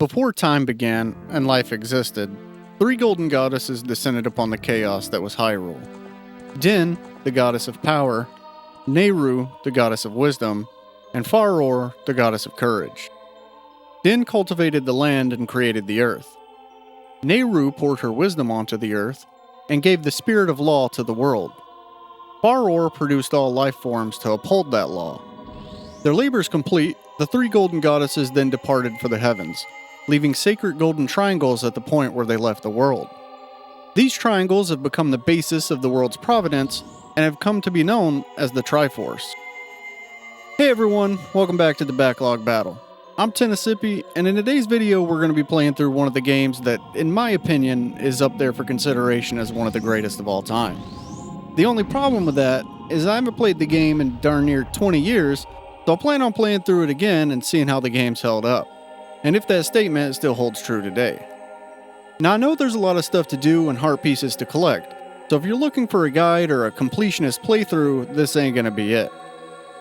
Before time began and life existed, three golden goddesses descended upon the chaos that was Hyrule. Din, the goddess of power, Nehru, the goddess of wisdom, and Faror, the goddess of courage. Din cultivated the land and created the earth. Nehru poured her wisdom onto the earth and gave the spirit of law to the world. Faror produced all life forms to uphold that law. Their labors complete, the three golden goddesses then departed for the heavens, leaving sacred golden triangles at the point where they left the world. These triangles have become the basis of the world's providence and have come to be known as the Triforce. Hey everyone, welcome back to the Backlog Battle. I'm Tennessee, and in today's video we're going to be playing through one of the games that, in my opinion, is up there for consideration as one of the greatest of all time. The only problem with that is I haven't played the game in darn near 20 years, so I plan on playing through it again and seeing how the game's held up, and if that statement still holds true today. Now I know there's a lot of stuff to do and heart pieces to collect, so if you're looking for a guide or a completionist playthrough, this ain't gonna be it.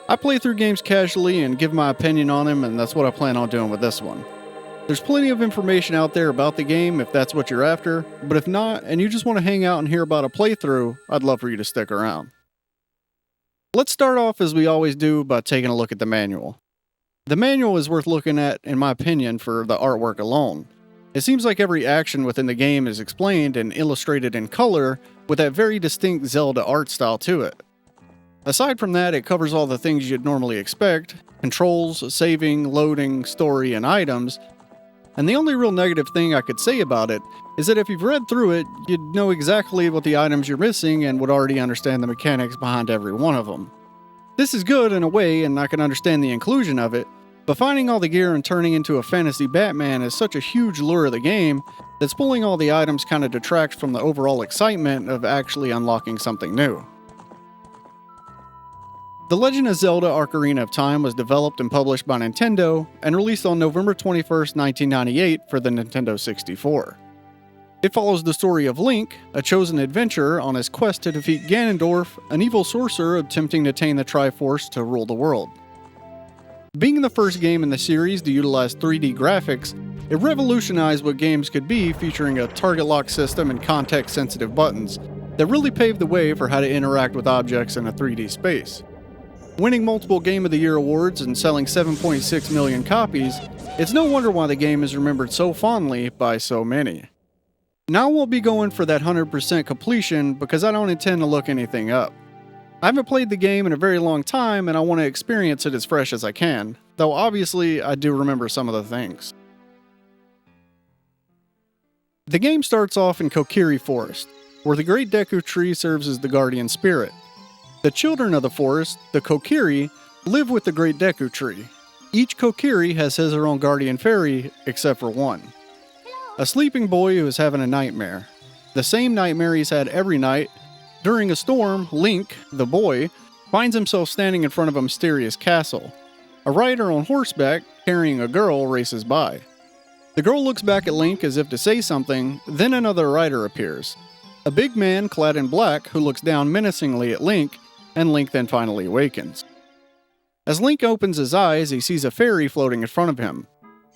I play through games casually and give my opinion on them, and that's what I plan on doing with this one. There's plenty of information out there about the game if that's what you're after, but if not, and you just want to hang out and hear about a playthrough, I'd love for you to stick around. Let's start off as we always do by taking a look at the manual. The manual is worth looking at, in my opinion, for the artwork alone. It seems like every action within the game is explained and illustrated in color with that very distinct Zelda art style to it. Aside from that, it covers all the things you'd normally expect: controls, saving, loading, story, and items. And the only real negative thing I could say about it is that if you've read through it, you'd know exactly what the items you're missing and would already understand the mechanics behind every one of them. This is good in a way, and I can understand the inclusion of it, but finding all the gear and turning into a fantasy Batman is such a huge lure of the game that pulling all the items kind of detracts from the overall excitement of actually unlocking something new. The Legend of Zelda Ocarina of Time was developed and published by Nintendo and released on November 21st, 1998 for the Nintendo 64. It follows the story of Link, a chosen adventurer on his quest to defeat Ganondorf, an evil sorcerer attempting to attain the Triforce to rule the world. Being the first game in the series to utilize 3D graphics, it revolutionized what games could be, featuring a target lock system and context-sensitive buttons that really paved the way for how to interact with objects in a 3D space. Winning multiple Game of the Year awards and selling 7.6 million copies, it's no wonder why the game is remembered so fondly by so many. Now I won't be going for that 100% completion because I don't intend to look anything up. I haven't played the game in a very long time and I want to experience it as fresh as I can, though obviously I do remember some of the things. The game starts off in Kokiri Forest, where the Great Deku Tree serves as the guardian spirit. The children of the forest, the Kokiri, live with the Great Deku Tree. Each Kokiri has his or own guardian fairy, except for one. A sleeping boy who is having a nightmare. The same nightmare he's had every night. During a storm, Link, the boy, finds himself standing in front of a mysterious castle. A rider on horseback, carrying a girl, races by. The girl looks back at Link as if to say something, then another rider appears. A big man clad in black who looks down menacingly at Link, and Link then finally awakens. As Link opens his eyes, he sees a fairy floating in front of him.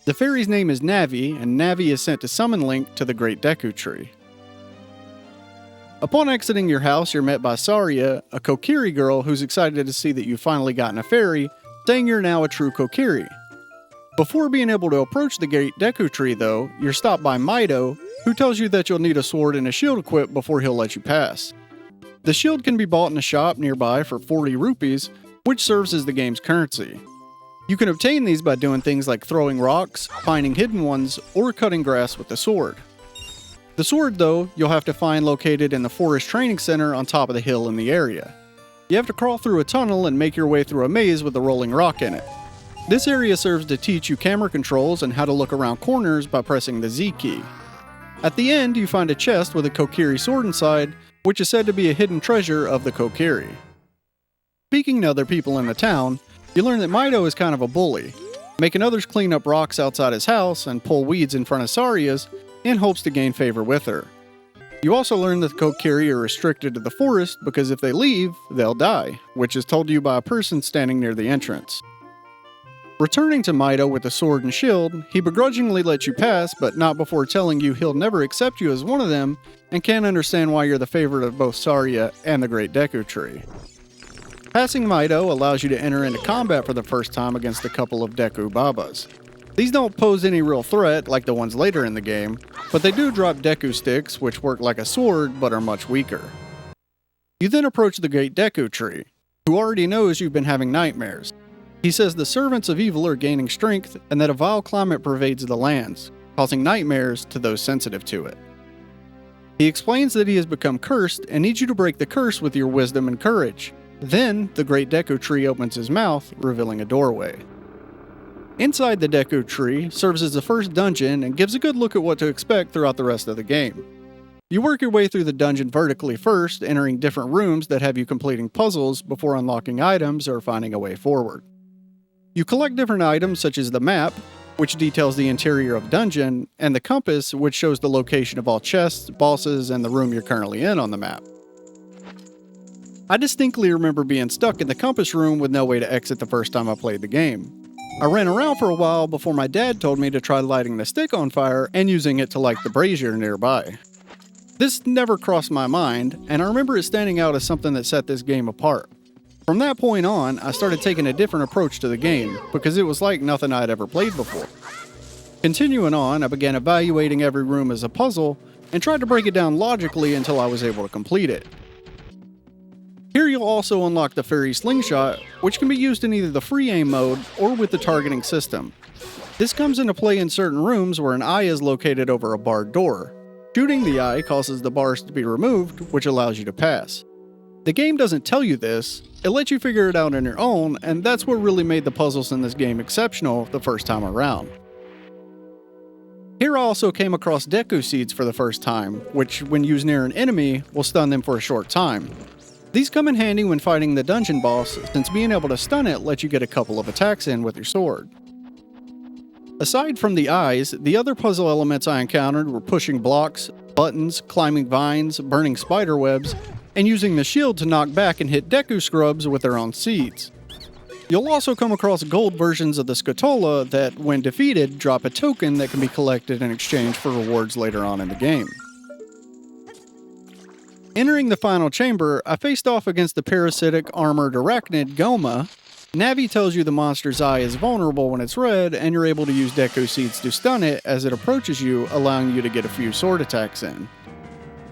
The fairy's name is Navi, and Navi is sent to summon Link to the Great Deku Tree. Upon exiting your house, you're met by Saria, a Kokiri girl who's excited to see that you've finally gotten a fairy, saying you're now a true Kokiri. Before being able to approach the Great Deku Tree, though, you're stopped by Mido, who tells you that you'll need a sword and a shield equipped before he'll let you pass. The shield can be bought in a shop nearby for 40 rupees, which serves as the game's currency. You can obtain these by doing things like throwing rocks, finding hidden ones, or cutting grass with the sword. The sword, though, you'll have to find located in the Forest Training Center on top of the hill in the area. You have to crawl through a tunnel and make your way through a maze with a rolling rock in it. This area serves to teach you camera controls and how to look around corners by pressing the Z key. At the end, you find a chest with a Kokiri sword inside, which is said to be a hidden treasure of the Kokiri. Speaking to other people in the town, you learn that Mido is kind of a bully, making others clean up rocks outside his house and pull weeds in front of Sarias in hopes to gain favor with her. You also learn that the Kokiri are restricted to the forest because if they leave, they'll die, which is told to you by a person standing near the entrance. Returning to Mido with a sword and shield, he begrudgingly lets you pass, but not before telling you he'll never accept you as one of them, and can't understand why you're the favorite of both Saria and the Great Deku Tree. Passing Mido allows you to enter into combat for the first time against a couple of Deku Babas. These don't pose any real threat like the ones later in the game, but they do drop Deku sticks, which work like a sword but are much weaker. You then approach the Great Deku Tree, who already knows you've been having nightmares. He says the servants of evil are gaining strength and that a vile climate pervades the lands, causing nightmares to those sensitive to it. He explains that he has become cursed and needs you to break the curse with your wisdom and courage. Then, the Great Deku Tree opens his mouth, revealing a doorway. Inside the Deku Tree serves as the first dungeon and gives a good look at what to expect throughout the rest of the game. You work your way through the dungeon vertically first, entering different rooms that have you completing puzzles before unlocking items or finding a way forward. You collect different items such as the map, which details the interior of dungeon, and the compass, which shows the location of all chests, bosses, and the room you're currently in on the map. I distinctly remember being stuck in the compass room with no way to exit the first time I played the game. I ran around for a while before my dad told me to try lighting the stick on fire and using it to light the brazier nearby. This never crossed my mind, and I remember it standing out as something that set this game apart. From that point on, I started taking a different approach to the game, because it was like nothing I had ever played before. Continuing on, I began evaluating every room as a puzzle, and tried to break it down logically until I was able to complete it. Here you'll also unlock the Fairy Slingshot, which can be used in either the free aim mode or with the targeting system. This comes into play in certain rooms where an eye is located over a barred door. Shooting the eye causes the bars to be removed, which allows you to pass. The game doesn't tell you this, it lets you figure it out on your own, and that's what really made the puzzles in this game exceptional the first time around. Here I also came across Deku Seeds for the first time, which, when used near an enemy, will stun them for a short time. These come in handy when fighting the dungeon boss, since being able to stun it lets you get a couple of attacks in with your sword. Aside from the eyes, the other puzzle elements I encountered were pushing blocks, buttons, climbing vines, burning spider webs, and using the shield to knock back and hit Deku Scrubs with their own seeds. You'll also come across gold versions of the Scatola that, when defeated, drop a token that can be collected in exchange for rewards later on in the game. Entering the final chamber, I faced off against the parasitic armored arachnid Goma. Navi tells you the monster's eye is vulnerable when it's red, and you're able to use Deku Seeds to stun it as it approaches you, allowing you to get a few sword attacks in.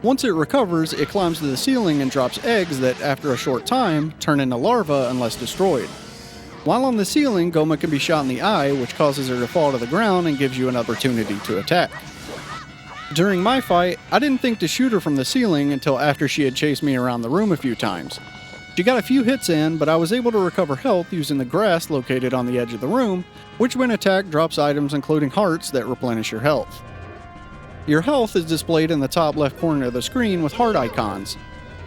Once it recovers, it climbs to the ceiling and drops eggs that, after a short time, turn into larvae unless destroyed. While on the ceiling, Goma can be shot in the eye, which causes her to fall to the ground and gives you an opportunity to attack. During my fight, I didn't think to shoot her from the ceiling until after she had chased me around the room a few times. She got a few hits in, but I was able to recover health using the grass located on the edge of the room, which when attacked drops items including hearts that replenish your health. Your health is displayed in the top left corner of the screen with heart icons.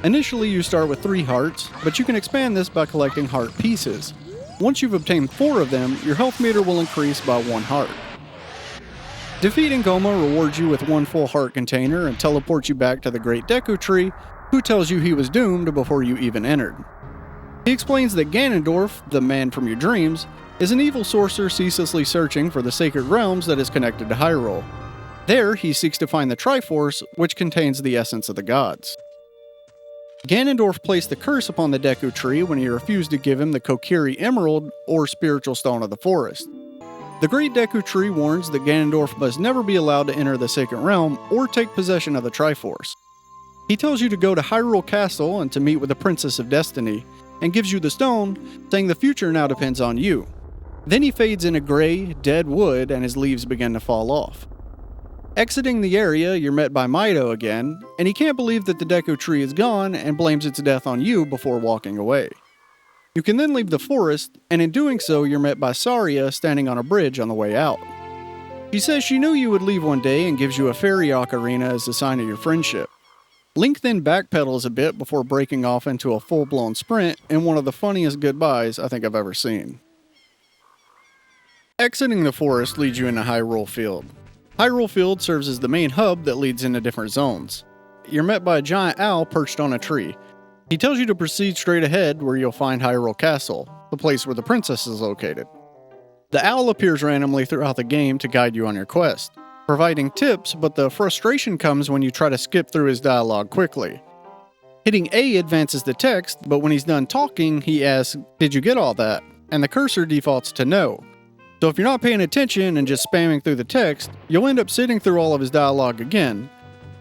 Initially you start with 3 hearts, but you can expand this by collecting heart pieces. Once you've obtained 4 of them, your health meter will increase by 1 heart. Defeating Goma rewards you with 1 full heart container and teleports you back to the Great Deku Tree, who tells you he was doomed before you even entered. He explains that Ganondorf, the man from your dreams, is an evil sorcerer ceaselessly searching for the sacred realms that is connected to Hyrule. There, he seeks to find the Triforce, which contains the essence of the gods. Ganondorf placed the curse upon the Deku Tree when he refused to give him the Kokiri Emerald, or Spiritual Stone of the Forest. The Great Deku Tree warns that Ganondorf must never be allowed to enter the Sacred Realm or take possession of the Triforce. He tells you to go to Hyrule Castle and to meet with the Princess of Destiny, and gives you the stone, saying the future now depends on you. Then he fades into gray, dead wood, and his leaves begin to fall off. Exiting the area, you're met by Mido again, and he can't believe that the Deku Tree is gone and blames its death on you before walking away. You can then leave the forest, and in doing so, you're met by Saria standing on a bridge on the way out. She says she knew you would leave one day and gives you a fairy ocarina as a sign of your friendship. Link then backpedals a bit before breaking off into a full-blown sprint in one of the funniest goodbyes I think I've ever seen. Exiting the forest leads you into Hyrule Field. Hyrule Field serves as the main hub that leads into different zones. You're met by a giant owl perched on a tree. He tells you to proceed straight ahead where you'll find Hyrule Castle, the place where the princess is located. The owl appears randomly throughout the game to guide you on your quest, providing tips, but the frustration comes when you try to skip through his dialogue quickly. Hitting A advances the text, but when he's done talking, he asks, "Did you get all that?" And the cursor defaults to no. So if you're not paying attention and just spamming through the text, you'll end up sitting through all of his dialogue again.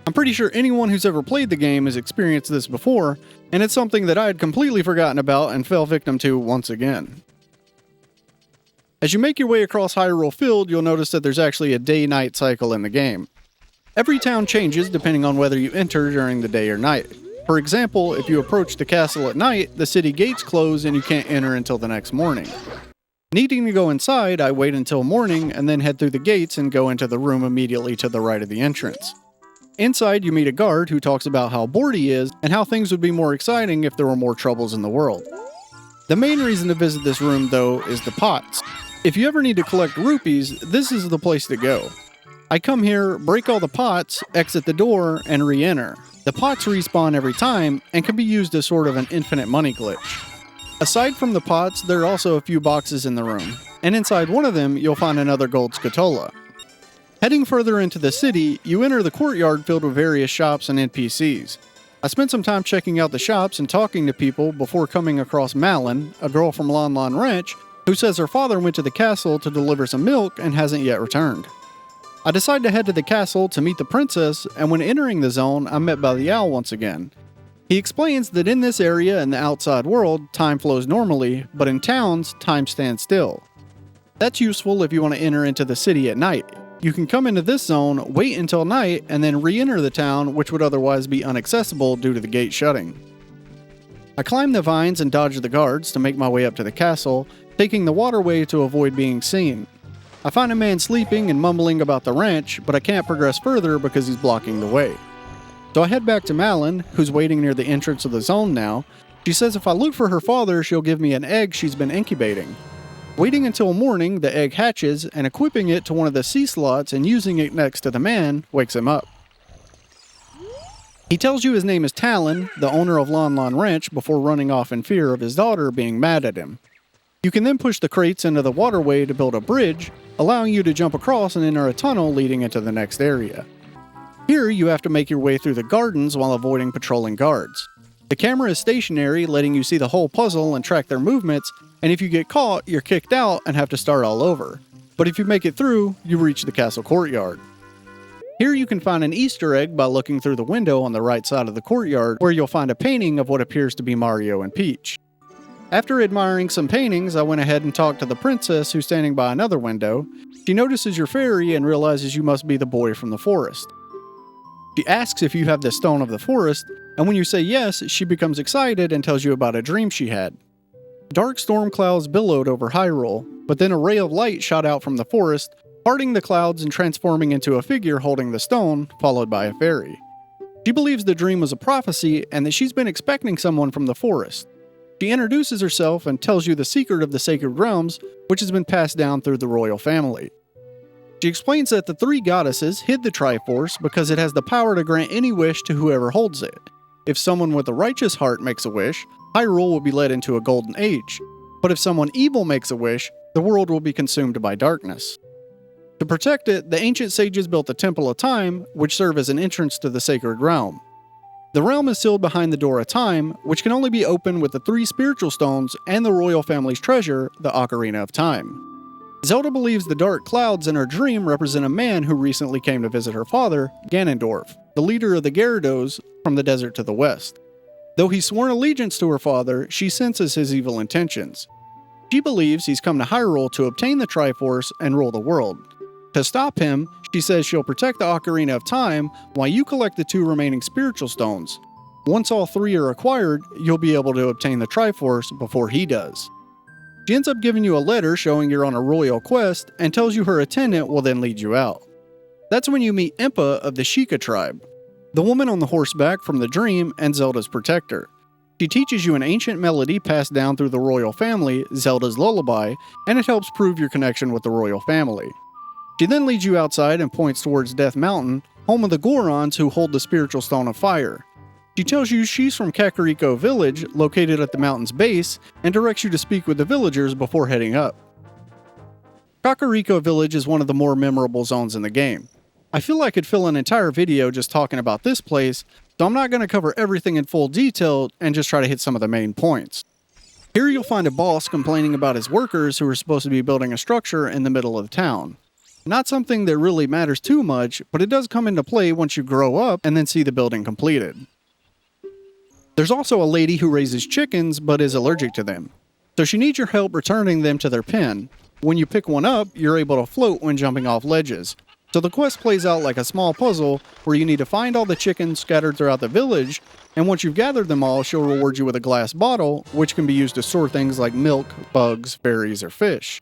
I'm pretty sure anyone who's ever played the game has experienced this before, and it's something that I had completely forgotten about and fell victim to once again. As you make your way across Hyrule Field, you'll notice that there's actually a day-night cycle in the game. Every town changes depending on whether you enter during the day or night. For example, if you approach the castle at night, the city gates close and you can't enter until the next morning. Needing to go inside, I wait until morning and then head through the gates and go into the room immediately to the right of the entrance. Inside, you meet a guard who talks about how bored he is and how things would be more exciting if there were more troubles in the world. The main reason to visit this room, though, is the pots. If you ever need to collect rupees, this is the place to go. I come here, break all the pots, exit the door, and re-enter. The pots respawn every time and can be used as sort of an infinite money glitch. Aside from the pots, there are also a few boxes in the room, and inside one of them, you'll find another gold scatola. Heading further into the city, you enter the courtyard filled with various shops and NPCs. I spent some time checking out the shops and talking to people before coming across Malin, a girl from Lon Lon Ranch, who says her father went to the castle to deliver some milk and hasn't yet returned. I decide to head to the castle to meet the princess, and when entering the zone, I'm met by the owl once again. He explains that in this area in the outside world, time flows normally, but in towns, time stands still. That's useful if you want to enter into the city at night. You can come into this zone, wait until night, and then re-enter the town, which would otherwise be inaccessible due to the gate shutting. I climb the vines and dodge the guards to make my way up to the castle, taking the waterway to avoid being seen. I find a man sleeping and mumbling about the ranch, but I can't progress further because he's blocking the way. So I head back to Malin, who's waiting near the entrance of the zone now. She says if I look for her father, she'll give me an egg she's been incubating. Waiting until morning, the egg hatches, and equipping it to one of the sea slots and using it next to the man wakes him up. He tells you his name is Talon, the owner of Lon Lon Ranch, before running off in fear of his daughter being mad at him. You can then push the crates into the waterway to build a bridge, allowing you to jump across and enter a tunnel leading into the next area. Here, you have to make your way through the gardens while avoiding patrolling guards. The camera is stationary, letting you see the whole puzzle and track their movements, and if you get caught, you're kicked out and have to start all over. But if you make it through, you reach the castle courtyard. Here you can find an Easter egg by looking through the window on the right side of the courtyard, where you'll find a painting of what appears to be Mario and Peach. After admiring some paintings, I went ahead and talked to the princess who's standing by another window. She notices your fairy and realizes you must be the boy from the forest. She asks if you have the Stone of the Forest, and when you say yes, she becomes excited and tells you about a dream she had. Dark storm clouds billowed over Hyrule, but then a ray of light shot out from the forest, parting the clouds and transforming into a figure holding the stone, followed by a fairy. She believes the dream was a prophecy and that she's been expecting someone from the forest. She introduces herself and tells you the secret of the Sacred Realms, which has been passed down through the royal family. She explains that the three goddesses hid the Triforce because it has the power to grant any wish to whoever holds it. If someone with a righteous heart makes a wish, Hyrule will be led into a golden age. But if someone evil makes a wish, the world will be consumed by darkness. To protect it, the ancient sages built the Temple of Time, which serve as an entrance to the Sacred Realm. The realm is sealed behind the Door of Time, which can only be opened with the 3 spiritual stones and the royal family's treasure, the Ocarina of Time. Zelda believes the dark clouds in her dream represent a man who recently came to visit her father, Ganondorf, the leader of the Gerudos from the desert to the west. Though he's sworn allegiance to her father, she senses his evil intentions. She believes he's come to Hyrule to obtain the Triforce and rule the world. To stop him, she says she'll protect the Ocarina of Time while you collect the 2 remaining spiritual stones. Once all 3 are acquired, you'll be able to obtain the Triforce before he does. She ends up giving you a letter showing you're on a royal quest and tells you her attendant will then lead you out. That's when you meet Impa of the Sheikah tribe, the woman on the horseback from the dream and Zelda's protector. She teaches you an ancient melody passed down through the royal family, Zelda's Lullaby, and it helps prove your connection with the royal family. She then leads you outside and points towards Death Mountain, home of the Gorons who hold the spiritual stone of fire. She tells you she's from Kakariko Village, located at the mountain's base, and directs you to speak with the villagers before heading up. Kakariko Village is one of the more memorable zones in the game. I feel I could fill an entire video just talking about this place, so I'm not going to cover everything in full detail and just try to hit some of the main points. Here you'll find a boss complaining about his workers who are supposed to be building a structure in the middle of town. Not something that really matters too much, but it does come into play once you grow up and then see the building completed. There's also a lady who raises chickens but is allergic to them, so she needs your help returning them to their pen. When you pick one up, you're able to float when jumping off ledges. So the quest plays out like a small puzzle where you need to find all the chickens scattered throughout the village, and once you've gathered them all, she'll reward you with a glass bottle, which can be used to store things like milk, bugs, berries, or fish.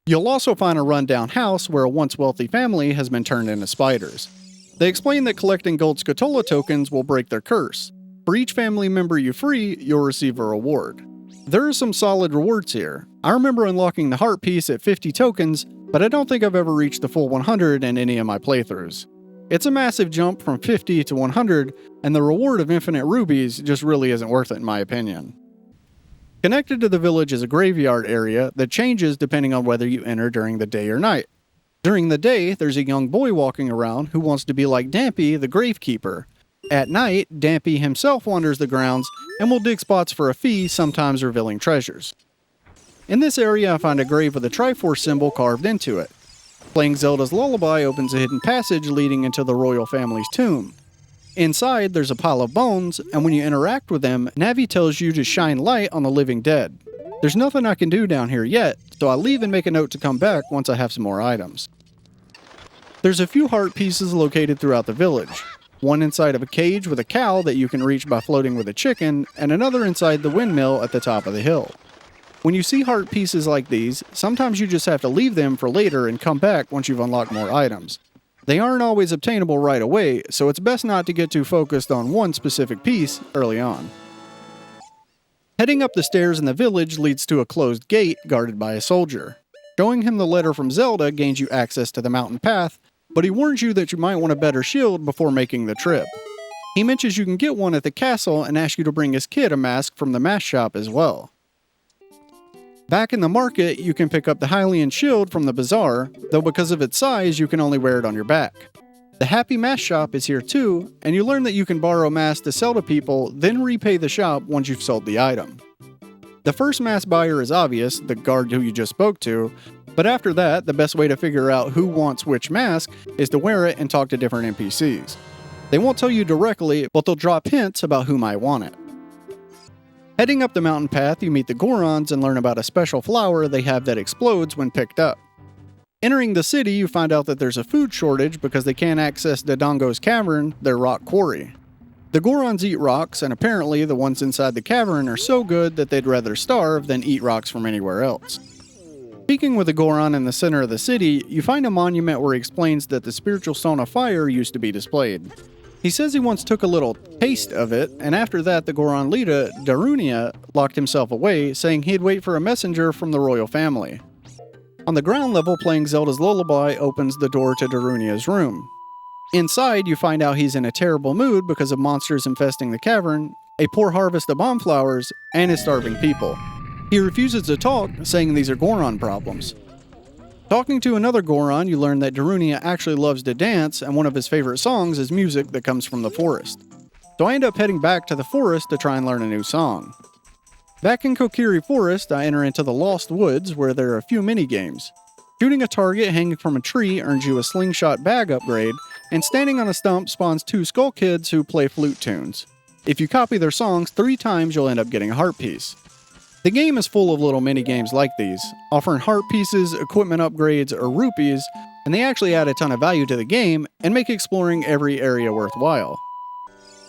You'll also find a rundown house where a once wealthy family has been turned into spiders. They explain that collecting gold Scatola tokens will break their curse. For each family member you free, you'll receive a reward. There are some solid rewards here. I remember unlocking the heart piece at 50 tokens, but I don't think I've ever reached the full 100 in any of my playthroughs. It's a massive jump from 50 to 100, and the reward of infinite rubies just really isn't worth it in my opinion. Connected to the village is a graveyard area that changes depending on whether you enter during the day or night. During the day, there's a young boy walking around who wants to be like Dampy, the gravekeeper. At night, Dampy himself wanders the grounds and will dig spots for a fee, sometimes revealing treasures. In this area, I find a grave with a Triforce symbol carved into it. Playing Zelda's Lullaby opens a hidden passage leading into the royal family's tomb. Inside, there's a pile of bones, and when you interact with them, Navi tells you to shine light on the living dead. There's nothing I can do down here yet, so I leave and make a note to come back once I have some more items. There's a few heart pieces located throughout the village. One inside of a cage with a cow that you can reach by floating with a chicken, and another inside the windmill at the top of the hill. When you see heart pieces like these, sometimes you just have to leave them for later and come back once you've unlocked more items. They aren't always obtainable right away, so it's best not to get too focused on one specific piece early on. Heading up the stairs in the village leads to a closed gate guarded by a soldier. Showing him the letter from Zelda gains you access to the mountain path, but he warns you that you might want a better shield before making the trip. He mentions you can get one at the castle and asks you to bring his kid a mask from the mask shop as well. Back in the market, you can pick up the Hylian shield from the bazaar, though because of its size, you can only wear it on your back. The Happy Mask shop is here too, and you learn that you can borrow masks to sell to people, then repay the shop once you've sold the item. The first mask buyer is obvious, the guard who you just spoke to, but after that, the best way to figure out who wants which mask is to wear it and talk to different NPCs. They won't tell you directly, but they'll drop hints about who might want it. Heading up the mountain path, you meet the Gorons and learn about a special flower they have that explodes when picked up. Entering the city, you find out that there's a food shortage because they can't access Dodongos Cavern, their rock quarry. The Gorons eat rocks, and apparently the ones inside the cavern are so good that they'd rather starve than eat rocks from anywhere else. Speaking with the Goron in the center of the city, you find a monument where he explains that the spiritual stone of fire used to be displayed. He says he once took a little taste of it, and after that the Goron leader, Darunia, locked himself away, saying he'd wait for a messenger from the royal family. On the ground level, playing Zelda's Lullaby opens the door to Darunia's room. Inside, you find out he's in a terrible mood because of monsters infesting the cavern, a poor harvest of bomb flowers, and his starving people. He refuses to talk, saying these are Goron problems. Talking to another Goron, you learn that Darunia actually loves to dance, and one of his favorite songs is music that comes from the forest. So I end up heading back to the forest to try and learn a new song. Back in Kokiri Forest, I enter into the Lost Woods, where there are a few mini-games. Shooting a target hanging from a tree earns you a slingshot bag upgrade, and standing on a stump spawns 2 skull kids who play flute tunes. If you copy their songs 3 times, you'll end up getting a heart piece. The game is full of little mini-games like these, offering heart pieces, equipment upgrades, or rupees, and they actually add a ton of value to the game and make exploring every area worthwhile.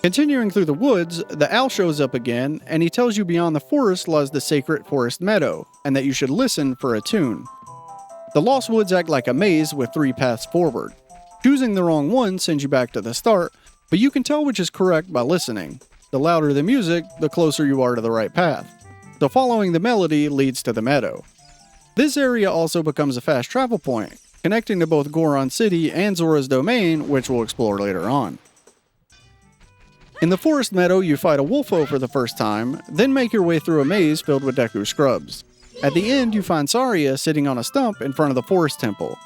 Continuing through the woods, the owl shows up again, and he tells you beyond the forest lies the sacred forest meadow, and that you should listen for a tune. The Lost Woods act like a maze with 3 paths forward. Choosing the wrong one sends you back to the start, but you can tell which is correct by listening. The louder the music, the closer you are to the right path. So following the melody leads to the meadow. This area also becomes a fast travel point, connecting to both Goron City and Zoras Domain, which we'll explore later on. In the forest meadow, you fight a wolfo for the first time, then make your way through a maze filled with Deku scrubs. At the end, you find Saria sitting on a stump in front of the forest temple.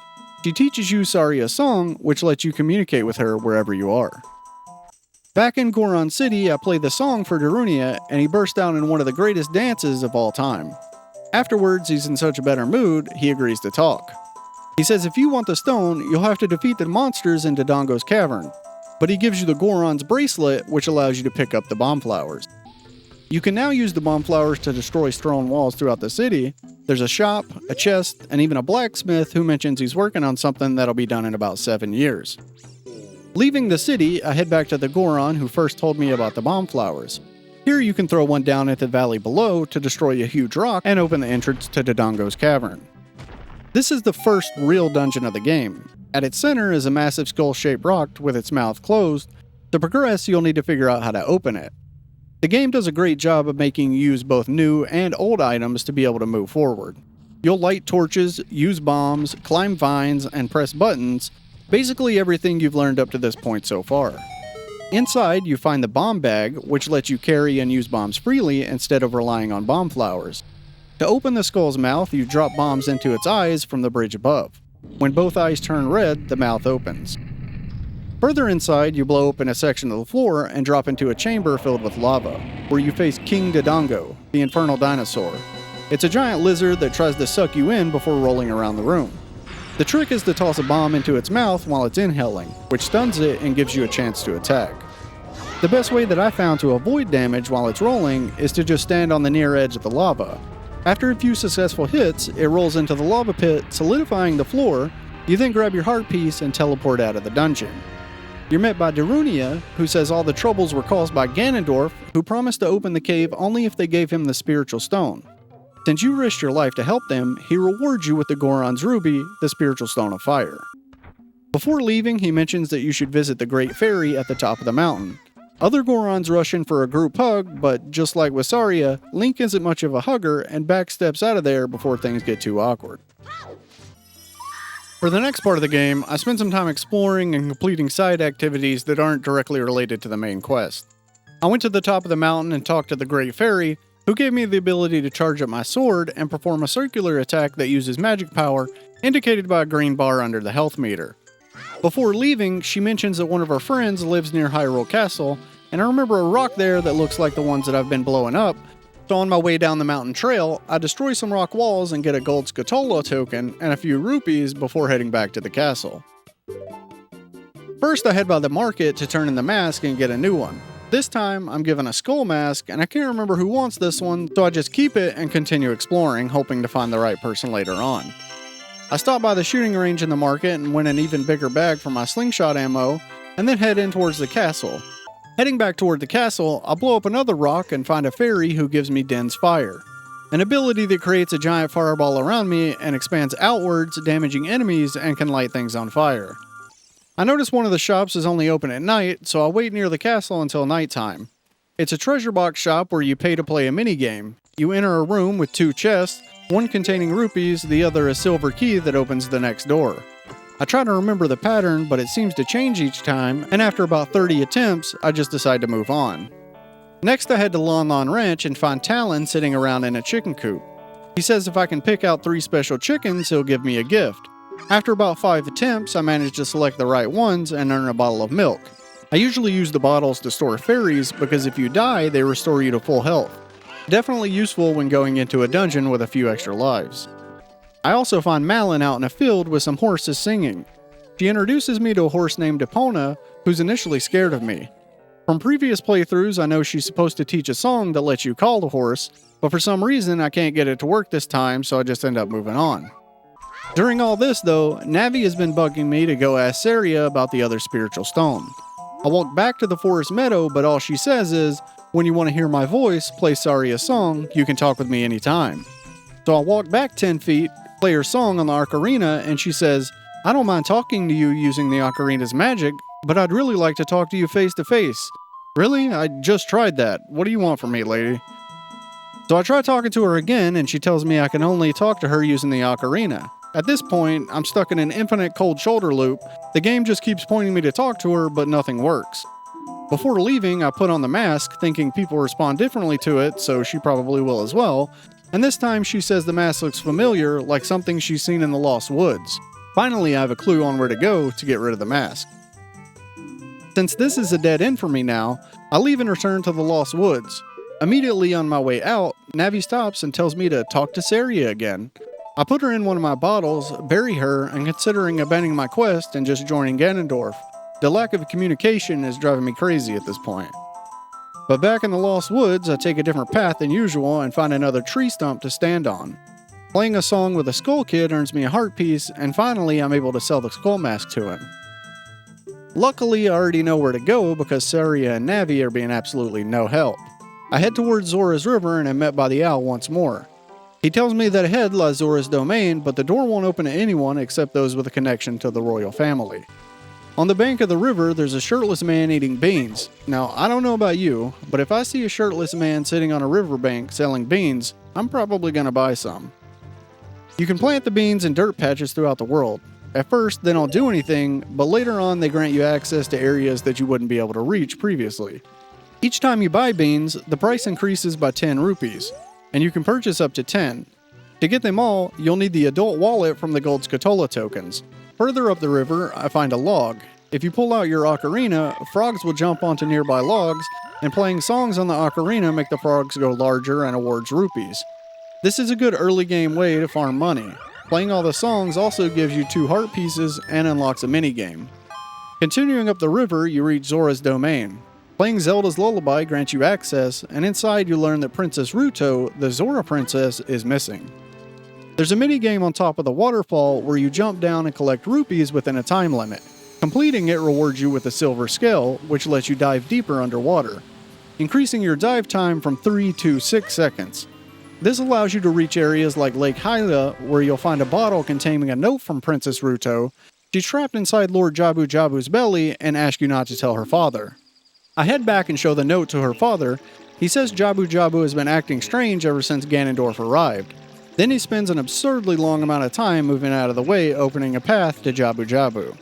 She teaches you Sarias Song, which lets you communicate with her wherever you are. Back in Goron City, I played the song for Darunia, and he burst out in one of the greatest dances of all time. Afterwards, he's in such a better mood, he agrees to talk. He says if you want the stone, you'll have to defeat the monsters in Dodongos Cavern, but he gives you the Goron's bracelet, which allows you to pick up the bomb flowers. You can now use the bomb flowers to destroy stone walls throughout the city. There's a shop, a chest, and even a blacksmith who mentions he's working on something that'll be done in about 7 years. Leaving the city, I head back to the Goron who first told me about the bomb flowers. Here you can throw one down at the valley below to destroy a huge rock and open the entrance to Dodongos Cavern. This is the first real dungeon of the game. At its center is a massive skull-shaped rock with its mouth closed. To progress, you'll need to figure out how to open it. The game does a great job of making you use both new and old items to be able to move forward. You'll light torches, use bombs, climb vines, and press buttons, basically everything you've learned up to this point so far. Inside, you find the bomb bag, which lets you carry and use bombs freely instead of relying on bomb flowers. To open the skull's mouth, you drop bombs into its eyes from the bridge above. When both eyes turn red, the mouth opens. Further inside, you blow open a section of the floor and drop into a chamber filled with lava, where you face King Dodongo, the infernal dinosaur. It's a giant lizard that tries to suck you in before rolling around the room. The trick is to toss a bomb into its mouth while it's inhaling, which stuns it and gives you a chance to attack. The best way that I found to avoid damage while it's rolling is to just stand on the near edge of the lava. After a few successful hits, it rolls into the lava pit, solidifying the floor. You then grab your heart piece and teleport out of the dungeon. You're met by Darunia, who says all the troubles were caused by Ganondorf, who promised to open the cave only if they gave him the spiritual stone. Since you risked your life to help them, he rewards you with the Goron's Ruby, the spiritual stone of fire. Before leaving, he mentions that you should visit the Great Fairy at the top of the mountain. Other Gorons rush in for a group hug, but just like with Saria, Link isn't much of a hugger and backsteps out of there before things get too awkward. For the next part of the game, I spend some time exploring and completing side activities that aren't directly related to the main quest. I went to the top of the mountain and talked to the Great Fairy, who gave me the ability to charge up my sword and perform a circular attack that uses magic power, indicated by a green bar under the health meter. Before leaving, she mentions that one of her friends lives near Hyrule Castle, and I remember a rock there that looks like the ones that I've been blowing up. So on my way down the mountain trail, I destroy some rock walls and get a gold Scatola token and a few rupees before heading back to the castle. First, I head by the market to turn in the mask and get a new one. This time, I'm given a skull mask, and I can't remember who wants this one, so I just keep it and continue exploring, hoping to find the right person later on. I stop by the shooting range in the market and win an even bigger bag for my slingshot ammo, and then head in towards the castle. Heading back toward the castle, I'll blow up another rock and find a fairy who gives me Den's Fire, an ability that creates a giant fireball around me and expands outwards, damaging enemies and can light things on fire. I notice one of the shops is only open at night, so I'll wait near the castle until nighttime. It's a treasure box shop where you pay to play a minigame. You enter a room with 2 chests, one containing rupees, the other a silver key that opens the next door. I try to remember the pattern, but it seems to change each time, and after about 30 attempts, I just decide to move on. Next, I head to Lon Lon Ranch and find Talon sitting around in a chicken coop. He says if I can pick out 3 special chickens, he'll give me a gift. After about 5 attempts, I manage to select the right ones and earn a bottle of milk. I usually use the bottles to store fairies because if you die, they restore you to full health. Definitely useful when going into a dungeon with a few extra lives. I also find Malin out in a field with some horses singing. She introduces me to a horse named Epona, who's initially scared of me. From previous playthroughs, I know she's supposed to teach a song that lets you call the horse, but for some reason I can't get it to work this time, so I just end up moving on. During all this, though, Navi has been bugging me to go ask Saria about the other spiritual stone. I walk back to the forest meadow, but all she says is, when you want to hear my voice, play Sarias Song, you can talk with me anytime. So I walk back 10 feet, play her song on the ocarina, and she says, I don't mind talking to you using the ocarina's magic, but I'd really like to talk to you face to face. Really? I just tried that. What do you want from me, lady? So I try talking to her again, and she tells me I can only talk to her using the ocarina. At this point, I'm stuck in an infinite cold shoulder loop. The game just keeps pointing me to talk to her, but nothing works. Before leaving, I put on the mask, thinking people respond differently to it, so she probably will as well. And this time she says the mask looks familiar, like something she's seen in the Lost Woods. Finally, I have a clue on where to go to get rid of the mask. Since this is a dead end for me now, I leave and return to the Lost Woods. Immediately on my way out, Navi stops and tells me to talk to Saria again. I put her in one of my bottles, bury her, and considering abandoning my quest and just joining Ganondorf. The lack of communication is driving me crazy at this point. But back in the Lost Woods, I take a different path than usual and find another tree stump to stand on. Playing a song with a Skull Kid earns me a heart piece, and finally I'm able to sell the skull mask to him. Luckily, I already know where to go because Saria and Navi are being absolutely no help. I head towards Zora's River and am met by the owl once more. He tells me that ahead lies Zora's Domain, but the door won't open to anyone except those with a connection to the royal family. On the bank of the river, there's a shirtless man eating beans. Now, I don't know about you, but if I see a shirtless man sitting on a riverbank selling beans, I'm probably gonna buy some. You can plant the beans in dirt patches throughout the world. At first, they don't do anything, but later on they grant you access to areas that you wouldn't be able to reach previously. Each time you buy beans, the price increases by 10 rupees, and you can purchase up to 10. To get them all, you'll need the adult wallet from the gold Scatola tokens. Further up the river, I find a log. If you pull out your ocarina, frogs will jump onto nearby logs, and playing songs on the ocarina make the frogs go larger and awards rupees. This is a good early game way to farm money. Playing all the songs also gives you 2 heart pieces and unlocks a minigame. Continuing up the river, you reach Zora's Domain. Playing Zelda's Lullaby grants you access, and inside you learn that Princess Ruto, the Zora princess, is missing. There's a minigame on top of the waterfall where you jump down and collect rupees within a time limit. Completing it rewards you with a silver scale, which lets you dive deeper underwater, increasing your dive time from 3 to 6 seconds. This allows you to reach areas like Lake Hylia, where you'll find a bottle containing a note from Princess Ruto. She's trapped inside Lord Jabu Jabu's belly and asks you not to tell her father. I head back and show the note to her father. He says Jabu Jabu has been acting strange ever since Ganondorf arrived. Then he spends an absurdly long amount of time moving out of the way, opening a path to Jabu Jabu.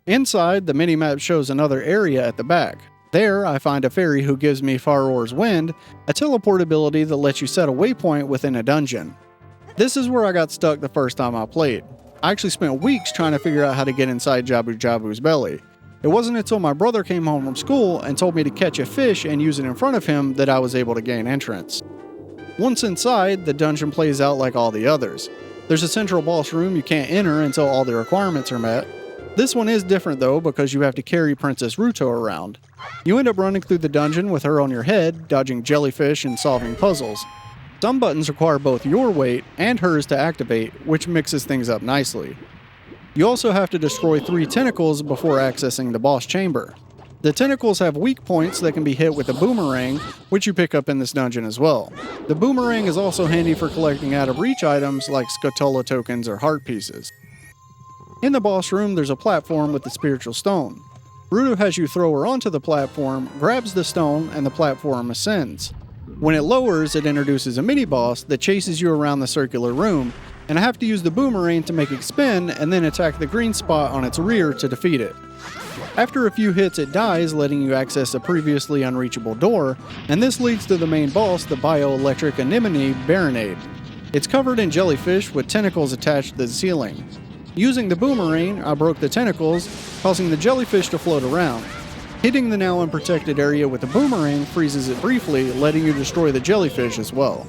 Inside, the minimap shows another area at the back. There, I find a fairy who gives me Faror's Wind, a teleport ability that lets you set a waypoint within a dungeon. This is where I got stuck the first time I played. I actually spent weeks trying to figure out how to get inside Jabu Jabu's belly. It wasn't until my brother came home from school and told me to catch a fish and use it in front of him that I was able to gain entrance. Once inside, the dungeon plays out like all the others. There's a central boss room you can't enter until all the requirements are met. This one is different though because you have to carry Princess Ruto around. You end up running through the dungeon with her on your head, dodging jellyfish and solving puzzles. Some buttons require both your weight and hers to activate, which mixes things up nicely. You also have to destroy 3 tentacles before accessing the boss chamber. The tentacles have weak points that can be hit with a boomerang, which you pick up in this dungeon as well. The boomerang is also handy for collecting out-of-reach items like Scatola tokens or heart pieces. In the boss room, there's a platform with the spiritual stone. Gerudo has you throw her onto the platform, grabs the stone, and the platform ascends. When it lowers, it introduces a mini-boss that chases you around the circular room, and I have to use the boomerang to make it spin and then attack the green spot on its rear to defeat it. After a few hits, it dies, letting you access a previously unreachable door, and this leads to the main boss, the bioelectric anemone Baronade. It's covered in jellyfish with tentacles attached to the ceiling. Using the boomerang, I broke the tentacles, causing the jellyfish to float around. Hitting the now unprotected area with the boomerang freezes it briefly, letting you destroy the jellyfish as well.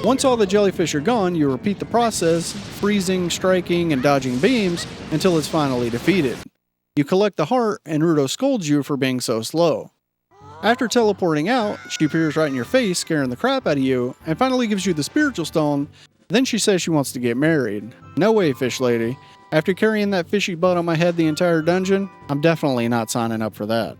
Once all the jellyfish are gone, you repeat the process, freezing, striking, and dodging beams until it's finally defeated. You collect the heart, and Ruto scolds you for being so slow. After teleporting out, she appears right in your face, scaring the crap out of you, and finally gives you the spiritual stone. Then she says she wants to get married. No way, fish lady. After carrying that fishy butt on my head the entire dungeon, I'm definitely not signing up for that.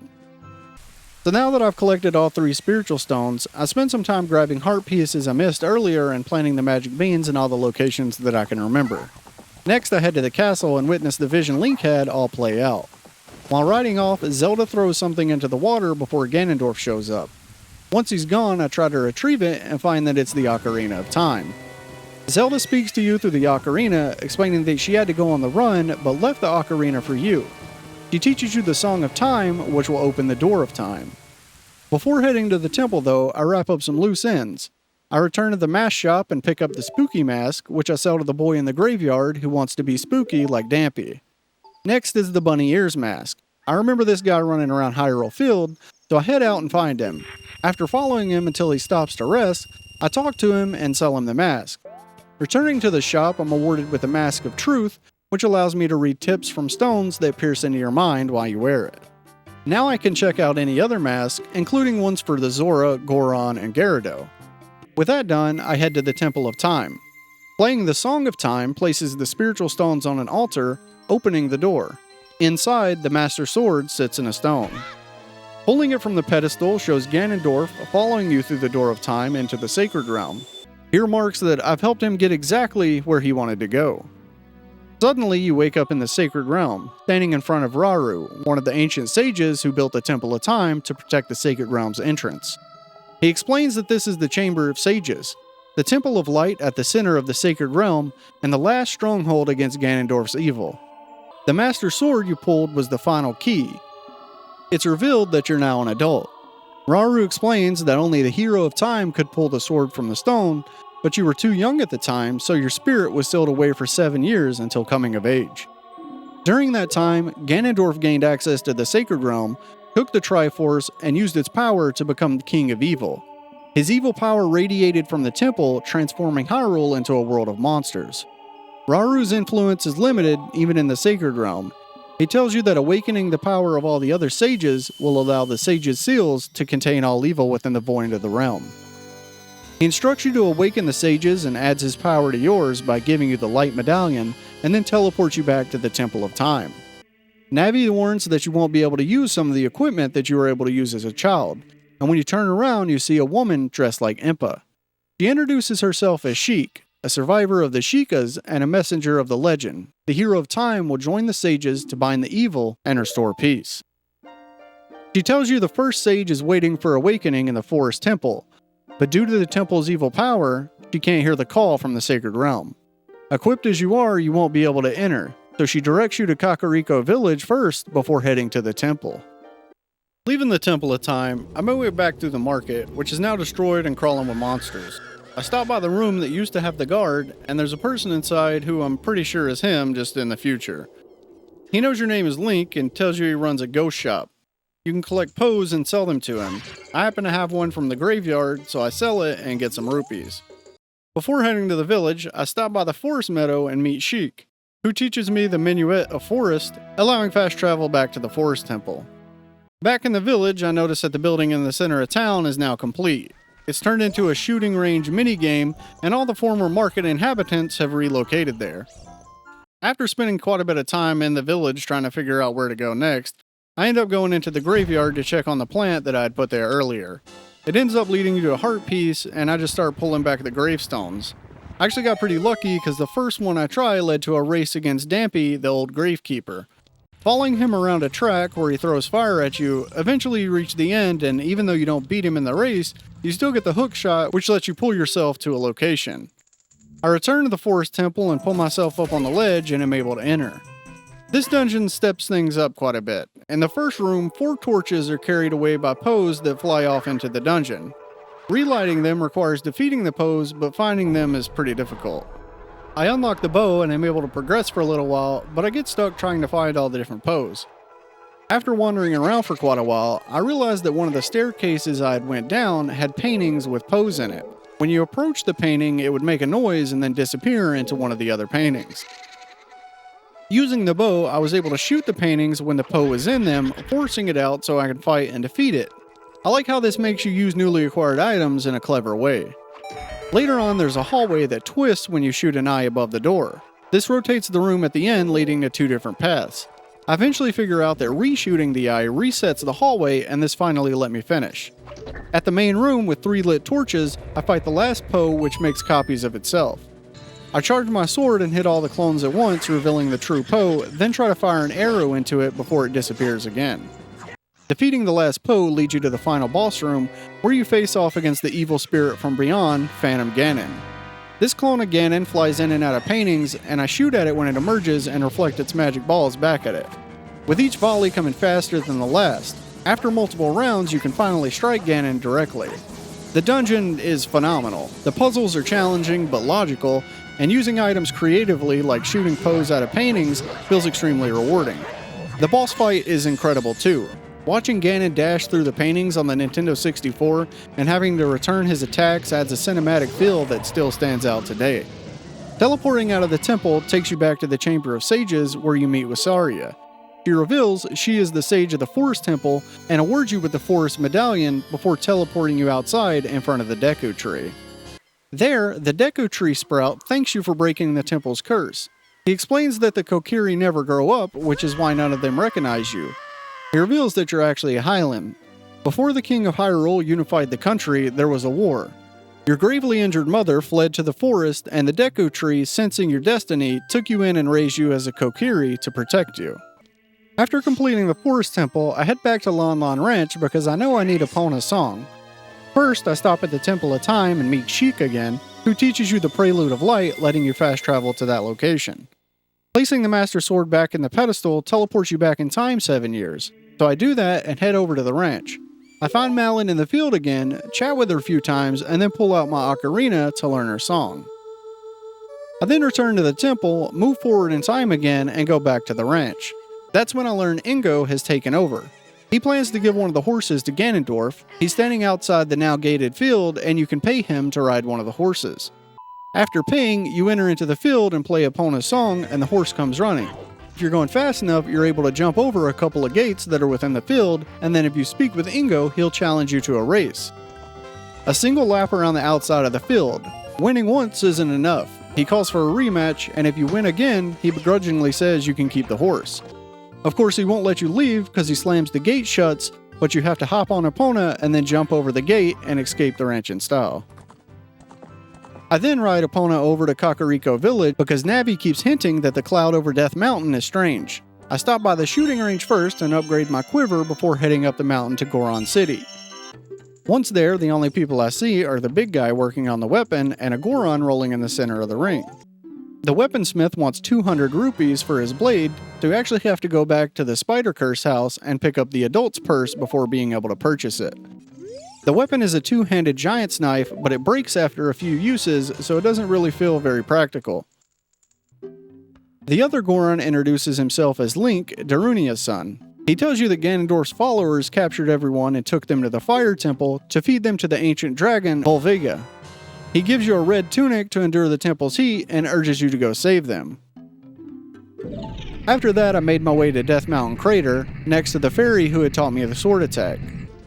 So now that I've collected all 3 spiritual stones, I spent some time grabbing heart pieces I missed earlier and planting the magic beans in all the locations that I can remember. Next, I head to the castle and witness the vision Link had all play out. While riding off, Zelda throws something into the water before Ganondorf shows up. Once he's gone, I try to retrieve it and find that it's the Ocarina of Time. Zelda speaks to you through the ocarina, explaining that she had to go on the run, but left the ocarina for you. She teaches you the Song of Time, which will open the Door of Time. Before heading to the temple though, I wrap up some loose ends. I return to the mask shop and pick up the spooky mask, which I sell to the boy in the graveyard who wants to be spooky like Dampy. Next is the bunny ears mask. I remember this guy running around Hyrule Field, so I head out and find him. After following him until he stops to rest, I talk to him and sell him the mask. Returning to the shop, I'm awarded with the Mask of Truth, which allows me to read tips from stones that pierce into your mind while you wear it. Now I can check out any other mask, including ones for the Zora, Goron, and Gerudo. With that done, I head to the Temple of Time. Playing the Song of Time places the spiritual stones on an altar, opening the door. Inside, the Master Sword sits in a stone. Pulling it from the pedestal shows Ganondorf following you through the Door of Time into the Sacred Realm. Here marks that I've helped him get exactly where he wanted to go. Suddenly, you wake up in the Sacred Realm, standing in front of Rauru, one of the ancient sages who built the Temple of Time to protect the Sacred Realm's entrance. He explains that this is the Chamber of Sages, the Temple of Light at the center of the Sacred Realm, and the last stronghold against Ganondorf's evil. The Master Sword you pulled was the final key. It's revealed that you're now an adult. Rauru explains that only the Hero of Time could pull the sword from the stone, but you were too young at the time, so your spirit was sealed away for 7 years until coming of age. During that time, Ganondorf gained access to the Sacred Realm, took the Triforce, and used its power to become the King of Evil. His evil power radiated from the temple, transforming Hyrule into a world of monsters. Rauru's influence is limited even in the Sacred Realm. He tells you that awakening the power of all the other sages will allow the sages' seals to contain all evil within the void of the realm. He instructs you to awaken the sages and adds his power to yours by giving you the Light Medallion and then teleports you back to the Temple of Time. Navi warns that you won't be able to use some of the equipment that you were able to use as a child, and when you turn around you see a woman dressed like Impa. She introduces herself as Sheik, a survivor of the Sheikahs and a messenger of the legend. The Hero of Time will join the sages to bind the evil and restore peace. She tells you the first sage is waiting for awakening in the Forest Temple, but due to the temple's evil power, she can't hear the call from the Sacred Realm. Equipped as you are, you won't be able to enter, so she directs you to Kakariko Village first before heading to the temple. Leaving the Temple of Time, I make my way back through the market, which is now destroyed and crawling with monsters. I stop by the room that used to have the guard, and there's a person inside who I'm pretty sure is him, just in the future. He knows your name is Link and tells you he runs a ghost shop. You can collect Poes and sell them to him. I happen to have one from the graveyard, so I sell it and get some rupees. Before heading to the village, I stop by the forest meadow and meet Sheik, who teaches me the Minuet of Forest, allowing fast travel back to the Forest Temple. Back in the village, I notice that the building in the center of town is now complete. It's turned into a shooting range minigame, and all the former market inhabitants have relocated there. After spending quite a bit of time in the village trying to figure out where to go next, I end up going into the graveyard to check on the plant that I had put there earlier. It ends up leading you to a heart piece, and I just start pulling back the gravestones. I actually got pretty lucky because the first one I tried led to a race against Dampy, the old gravekeeper. Following him around a track where he throws fire at you, eventually you reach the end, and even though you don't beat him in the race, you still get the hook shot, which lets you pull yourself to a location. I return to the Forest Temple and pull myself up on the ledge and am able to enter. This dungeon steps things up quite a bit. In the first room, 4 torches are carried away by Poes that fly off into the dungeon. Relighting them requires defeating the Poes, but finding them is pretty difficult. I unlock the bow and am able to progress for a little while, but I get stuck trying to find all the different Poes. After wandering around for quite a while, I realized that one of the staircases I had went down had paintings with Poes in it. When you approach the painting, it would make a noise and then disappear into one of the other paintings. Using the bow, I was able to shoot the paintings when the Poe was in them, forcing it out so I could fight and defeat it. I like how this makes you use newly acquired items in a clever way. Later on, there's a hallway that twists when you shoot an eye above the door. This rotates the room at the end, leading to 2 different paths. I eventually figure out that reshooting the eye resets the hallway, and this finally let me finish. At the main room with 3 lit torches, I fight the last Poe, which makes copies of itself. I charge my sword and hit all the clones at once, revealing the true Poe, then try to fire an arrow into it before it disappears again. Defeating the last Poe leads you to the final boss room, where you face off against the evil spirit from beyond, Phantom Ganon. This clone of Ganon flies in and out of paintings, and I shoot at it when it emerges and reflect its magic balls back at it, with each volley coming faster than the last. After multiple rounds, you can finally strike Ganon directly. The dungeon is phenomenal. The puzzles are challenging but logical, and using items creatively like shooting pose out of paintings feels extremely rewarding. The boss fight is incredible too. Watching Ganon dash through the paintings on the Nintendo 64 and having to return his attacks adds a cinematic feel that still stands out today. Teleporting out of the temple takes you back to the Chamber of Sages where you meet with Saria. She reveals she is the Sage of the Forest Temple and awards you with the Forest Medallion before teleporting you outside in front of the Deku Tree. There, the Deku Tree Sprout thanks you for breaking the temple's curse. He explains that the Kokiri never grow up, which is why none of them recognize you. He reveals that you're actually a Hylian. Before the King of Hyrule unified the country, there was a war. Your gravely injured mother fled to the forest, and the Deku Tree, sensing your destiny, took you in and raised you as a Kokiri to protect you. After completing the Forest Temple, I head back to Lon Lon Ranch because I know I need Epona's song. First, I stop at the Temple of Time and meet Sheik again, who teaches you the Prelude of Light, letting you fast travel to that location. Placing the Master Sword back in the pedestal teleports you back in time 7 years, so I do that and head over to the ranch. I find Malon in the field again, chat with her a few times, and then pull out my ocarina to learn her song. I then return to the temple, move forward in time again, and go back to the ranch. That's when I learn Ingo has taken over. He plans to give one of the horses to Ganondorf. He's standing outside the now gated field, and you can pay him to ride one of the horses. After paying, you enter into the field and play Epona's song, and the horse comes running. If you're going fast enough, you're able to jump over a couple of gates that are within the field, and then if you speak with Ingo, he'll challenge you to a race. A single lap around the outside of the field. Winning once isn't enough. He calls for a rematch, and if you win again, he begrudgingly says you can keep the horse. Of course, he won't let you leave because he slams the gate shuts, but you have to hop on Epona and then jump over the gate and escape the ranch in style. I then ride Epona over to Kakariko Village because Navi keeps hinting that the cloud over Death Mountain is strange. I stop by the shooting range first and upgrade my quiver before heading up the mountain to Goron City. Once there, the only people I see are the big guy working on the weapon and a Goron rolling in the center of the ring. The weaponsmith wants 200 rupees for his blade, so you actually have to go back to the Spider Curse house and pick up the adult's purse before being able to purchase it. The weapon is a two-handed giant's knife, but it breaks after a few uses, so it doesn't really feel very practical. The other Goron introduces himself as Link, Darunia's son. He tells you that Ganondorf's followers captured everyone and took them to the Fire Temple to feed them to the ancient dragon, Volviga. He gives you a red tunic to endure the temple's heat and urges you to go save them. After that, I made my way to Death Mountain Crater, next to the fairy who had taught me the sword attack.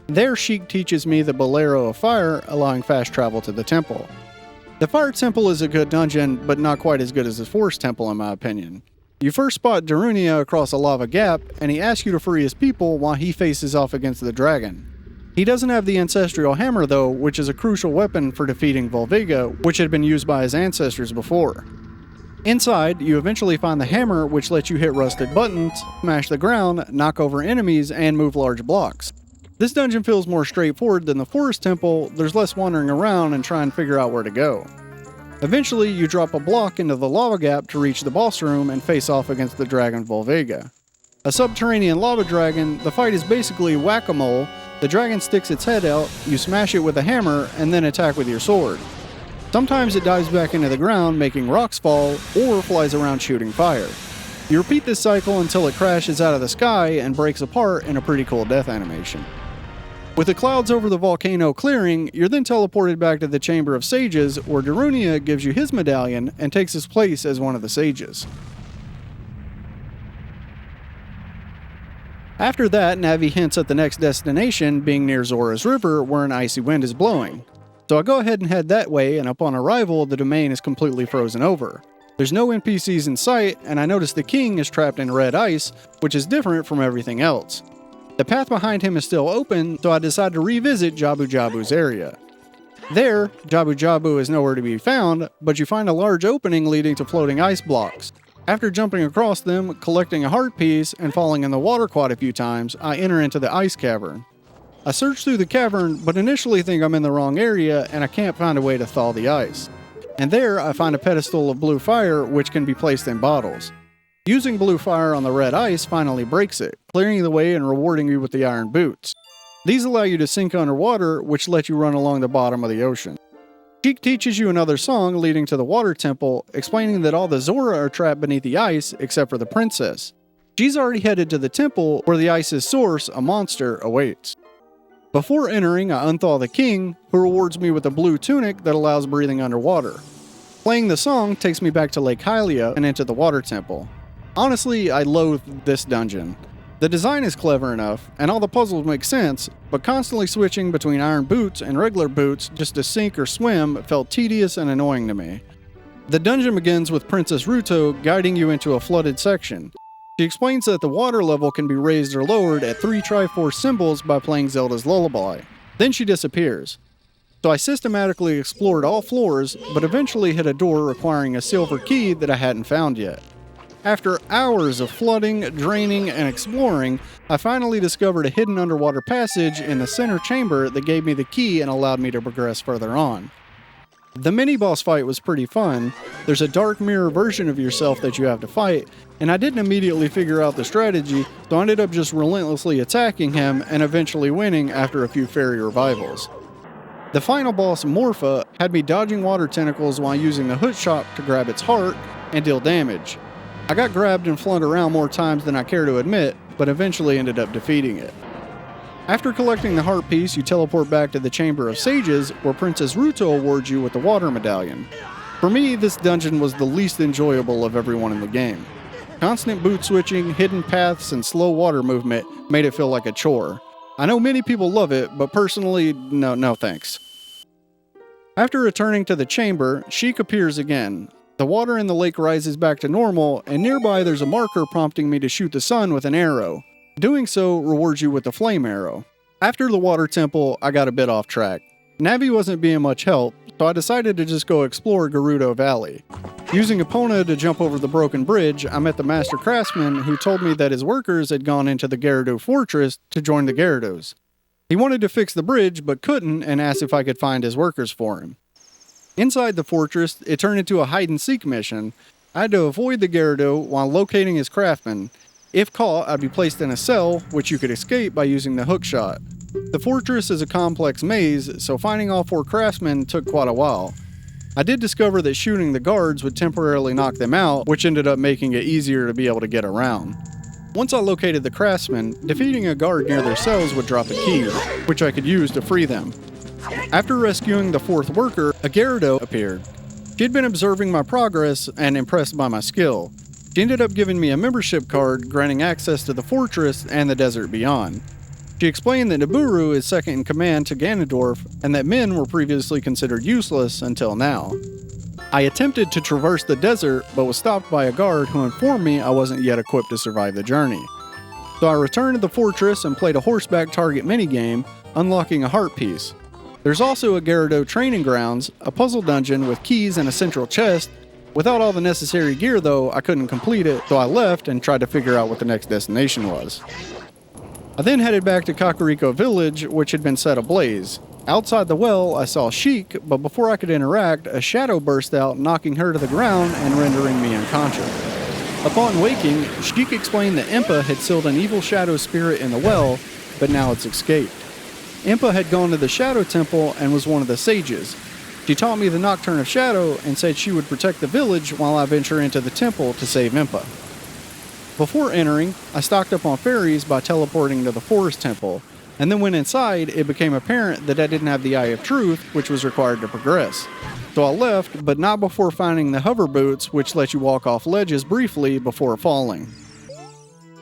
There, Sheik teaches me the Bolero of Fire, allowing fast travel to the temple. The Fire Temple is a good dungeon, but not quite as good as the Forest Temple in my opinion. You first spot Darunia across a lava gap, and he asks you to free his people while he faces off against the dragon. He doesn't have the Ancestral Hammer though, which is a crucial weapon for defeating Volviga, which had been used by his ancestors before. Inside, you eventually find the hammer, which lets you hit rusted buttons, smash the ground, knock over enemies, and move large blocks. This dungeon feels more straightforward than the Forest Temple. There's less wandering around and trying to figure out where to go. Eventually, you drop a block into the lava gap to reach the boss room and face off against the dragon Volviga. A subterranean lava dragon, the fight is basically whack-a-mole. The dragon sticks its head out, you smash it with a hammer, and then attack with your sword. Sometimes it dives back into the ground, making rocks fall, or flies around shooting fire. You repeat this cycle until it crashes out of the sky and breaks apart in a pretty cool death animation. With the clouds over the volcano clearing, you're then teleported back to the Chamber of Sages, where Darunia gives you his medallion and takes his place as one of the sages. After that, Navi hints at the next destination being near Zora's River, where an icy wind is blowing. So I go ahead and head that way, and upon arrival, the domain is completely frozen over. There's no NPCs in sight, and I notice the king is trapped in red ice, which is different from everything else. The path behind him is still open, so I decide to revisit Jabu Jabu's area. There, Jabu Jabu is nowhere to be found, but you find a large opening leading to floating ice blocks. After jumping across them, collecting a heart piece, and falling in the water quite a few times, I enter into the ice cavern. I search through the cavern, but initially think I'm in the wrong area and I can't find a way to thaw the ice. And there, I find a pedestal of blue fire which can be placed in bottles. Using blue fire on the red ice finally breaks it, clearing the way and rewarding you with the iron boots. These allow you to sink underwater, which let you run along the bottom of the ocean. Sheik teaches you another song leading to the water temple, explaining that all the Zora are trapped beneath the ice except for the princess. She's already headed to the temple where the ice's source, a monster, awaits. Before entering, I unthaw the king, who rewards me with a blue tunic that allows breathing underwater. Playing the song takes me back to Lake Hylia and into the water temple. Honestly, I loathe this dungeon. The design is clever enough, and all the puzzles make sense, but constantly switching between iron boots and regular boots just to sink or swim felt tedious and annoying to me. The dungeon begins with Princess Ruto guiding you into a flooded section. She explains that the water level can be raised or lowered at 3 Triforce symbols by playing Zelda's Lullaby. Then she disappears. So I systematically explored all floors, but eventually hit a door requiring a silver key that I hadn't found yet. After hours of flooding, draining, and exploring, I finally discovered a hidden underwater passage in the center chamber that gave me the key and allowed me to progress further on. The mini-boss fight was pretty fun. There's a dark mirror version of yourself that you have to fight, and I didn't immediately figure out the strategy, so I ended up just relentlessly attacking him and eventually winning after a few fairy revivals. The final boss, Morpha, had me dodging water tentacles while using the hook shot to grab its heart and deal damage. I got grabbed and flung around more times than I care to admit, but eventually ended up defeating it. After collecting the heart piece, you teleport back to the Chamber of Sages, where Princess Ruto awards you with the water medallion. For me, this dungeon was the least enjoyable of everyone in the game. Constant boot switching, hidden paths, and slow water movement made it feel like a chore. I know many people love it, but personally, no thanks. After returning to the chamber, Sheik appears again. The water in the lake rises back to normal, and nearby there's a marker prompting me to shoot the sun with an arrow. Doing so rewards you with the flame arrow. After the water temple, I got a bit off track. Navi wasn't being much help, so I decided to just go explore Gerudo Valley. Using Epona to jump over the broken bridge, I met the master craftsman who told me that his workers had gone into the Gerudo fortress to join the Gerudos. He wanted to fix the bridge but couldn't and asked if I could find his workers for him. Inside the fortress, it turned into a hide-and-seek mission. I had to avoid the Gerudo while locating his craftsman. If caught, I'd be placed in a cell, which you could escape by using the hook shot. The fortress is a complex maze, so finding all 4 craftsmen took quite a while. I did discover that shooting the guards would temporarily knock them out, which ended up making it easier to be able to get around. Once I located the craftsmen, defeating a guard near their cells would drop a key, which I could use to free them. After rescuing the 4th worker, a Gerudo appeared. She had been observing my progress and impressed by my skill. She ended up giving me a membership card, granting access to the fortress and the desert beyond. She explained that Naburu is second in command to Ganondorf, and that men were previously considered useless until now. I attempted to traverse the desert, but was stopped by a guard who informed me I wasn't yet equipped to survive the journey. So I returned to the fortress and played a horseback target minigame, unlocking a heart piece. There's also a Gerudo training grounds, a puzzle dungeon with keys and a central chest. Without all the necessary gear though, I couldn't complete it, so I left and tried to figure out what the next destination was. I then headed back to Kakariko Village, which had been set ablaze. Outside the well, I saw Sheik, but before I could interact, a shadow burst out, knocking her to the ground and rendering me unconscious. Upon waking, Sheik explained that Impa had sealed an evil shadow spirit in the well, but now it's escaped. Impa had gone to the Shadow Temple and was one of the sages. She taught me the Nocturne of Shadow and said she would protect the village while I venture into the temple to save Impa. Before entering, I stocked up on fairies by teleporting to the Forest Temple, and then when inside, it became apparent that I didn't have the Eye of Truth, which was required to progress. So I left, but not before finding the hover boots, which let you walk off ledges briefly before falling.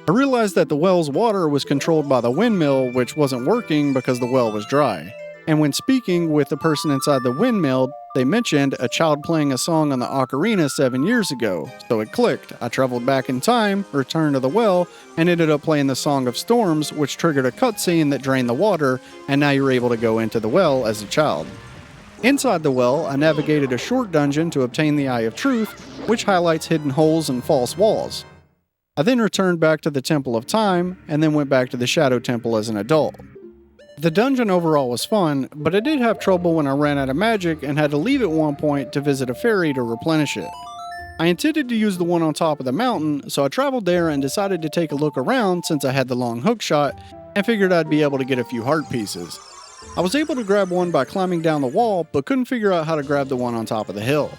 I realized that the well's water was controlled by the windmill, which wasn't working because the well was dry. And when speaking with the person inside the windmill, they mentioned a child playing a song on the Ocarina 7 years ago, so it clicked. I traveled back in time, returned to the well, and ended up playing the Song of Storms, which triggered a cutscene that drained the water, and now you're able to go into the well as a child. Inside the well, I navigated a short dungeon to obtain the Eye of Truth, which highlights hidden holes and false walls. I then returned back to the Temple of Time, and then went back to the Shadow Temple as an adult. The dungeon overall was fun, but I did have trouble when I ran out of magic and had to leave at one point to visit a fairy to replenish it. I intended to use the one on top of the mountain, so I traveled there and decided to take a look around since I had the long hook shot, and figured I'd be able to get a few heart pieces. I was able to grab one by climbing down the wall, but couldn't figure out how to grab the one on top of the hill.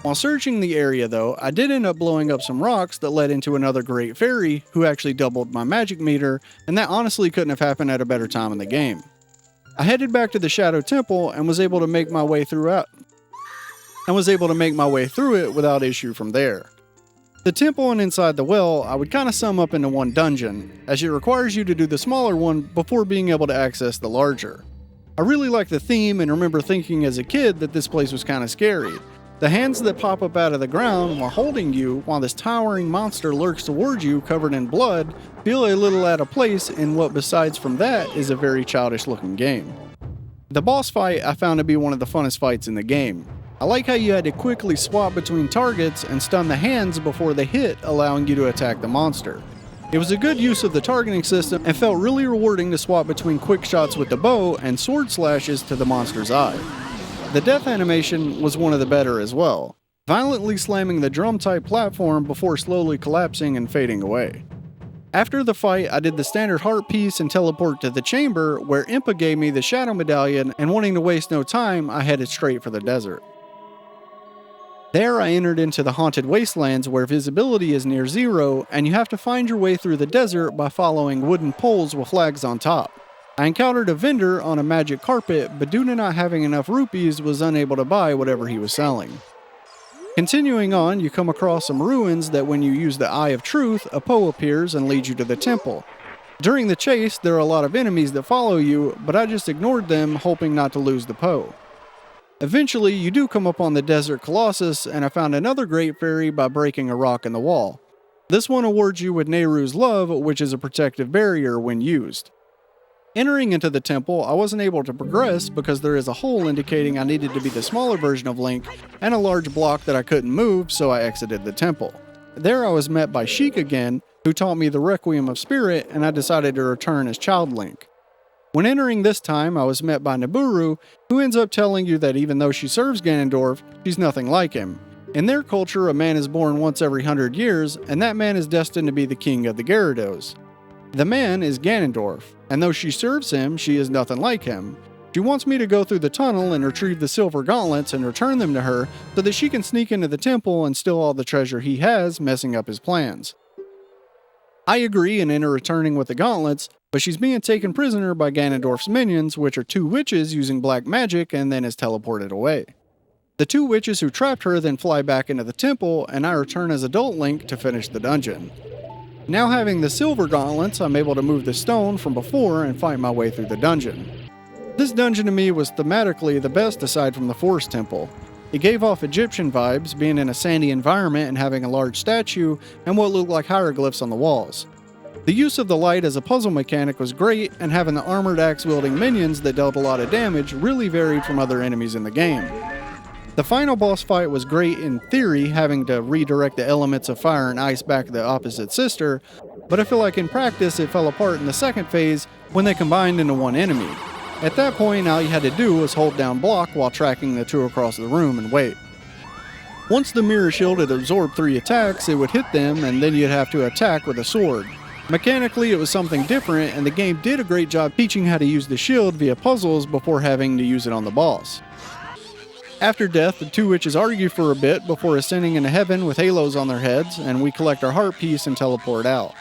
While searching the area though, I did end up blowing up some rocks that led into another great fairy who actually doubled my magic meter, and that honestly couldn't have happened at a better time in the game. I headed back to the Shadow Temple and was able to make my way through it without issue from there. The temple and inside the well I would kind of sum up into one dungeon, as it requires you to do the smaller one before being able to access the larger. I really like the theme and remember thinking as a kid that this place was kind of scary. The hands that pop up out of the ground while holding you while this towering monster lurks towards you covered in blood feel a little out of place in what besides from that is a very childish looking game. The boss fight I found to be one of the funnest fights in the game. I like how you had to quickly swap between targets and stun the hands before they hit, allowing you to attack the monster. It was a good use of the targeting system and felt really rewarding to swap between quick shots with the bow and sword slashes to the monster's eye. The death animation was one of the better as well, violently slamming the drum-type platform before slowly collapsing and fading away. After the fight, I did the standard heart piece and teleport to the chamber where Impa gave me the shadow medallion, and wanting to waste no time, I headed straight for the desert. There I entered into the haunted wastelands where visibility is near zero and you have to find your way through the desert by following wooden poles with flags on top. I encountered a vendor on a magic carpet, but due to not having enough rupees, was unable to buy whatever he was selling. Continuing on, you come across some ruins that when you use the Eye of Truth, a Poe appears and leads you to the temple. During the chase, there are a lot of enemies that follow you, but I just ignored them, hoping not to lose the Poe. Eventually, you do come up on the Desert Colossus, and I found another great fairy by breaking a rock in the wall. This one awards you with Nehru's Love, which is a protective barrier when used. Entering into the temple, I wasn't able to progress because there is a hole indicating I needed to be the smaller version of Link and a large block that I couldn't move, so I exited the temple. There I was met by Sheik again, who taught me the Requiem of Spirit, and I decided to return as Child Link. When entering this time, I was met by Naburu, who ends up telling you that even though she serves Ganondorf, she's nothing like him. In their culture, a man is born once every 100 years, and that man is destined to be the king of the Gerudos. The man is Ganondorf, and though she serves him, she is nothing like him. She wants me to go through the tunnel and retrieve the silver gauntlets and return them to her so that she can sneak into the temple and steal all the treasure he has, messing up his plans. I agree and enter returning with the gauntlets, but she's being taken prisoner by Ganondorf's minions, which are two witches using black magic, and then is teleported away. The two witches who trapped her then fly back into the temple, and I return as Adult Link to finish the dungeon. Now having the silver gauntlets, I'm able to move the stone from before and fight my way through the dungeon. This dungeon to me was thematically the best aside from the Forest Temple. It gave off Egyptian vibes, being in a sandy environment and having a large statue and what looked like hieroglyphs on the walls. The use of the light as a puzzle mechanic was great, and having the armored axe-wielding minions that dealt a lot of damage really varied from other enemies in the game. The final boss fight was great in theory, having to redirect the elements of fire and ice back to the opposite sister, but I feel like in practice it fell apart in the second phase when they combined into one enemy. At that point, all you had to do was hold down block while tracking the two across the room and wait. Once the mirror shield had absorbed 3 attacks, it would hit them and then you'd have to attack with a sword. Mechanically, it was something different, and the game did a great job teaching how to use the shield via puzzles before having to use it on the boss. After death, the two witches argue for a bit before ascending into heaven with halos on their heads, and we collect our heart piece and teleport out.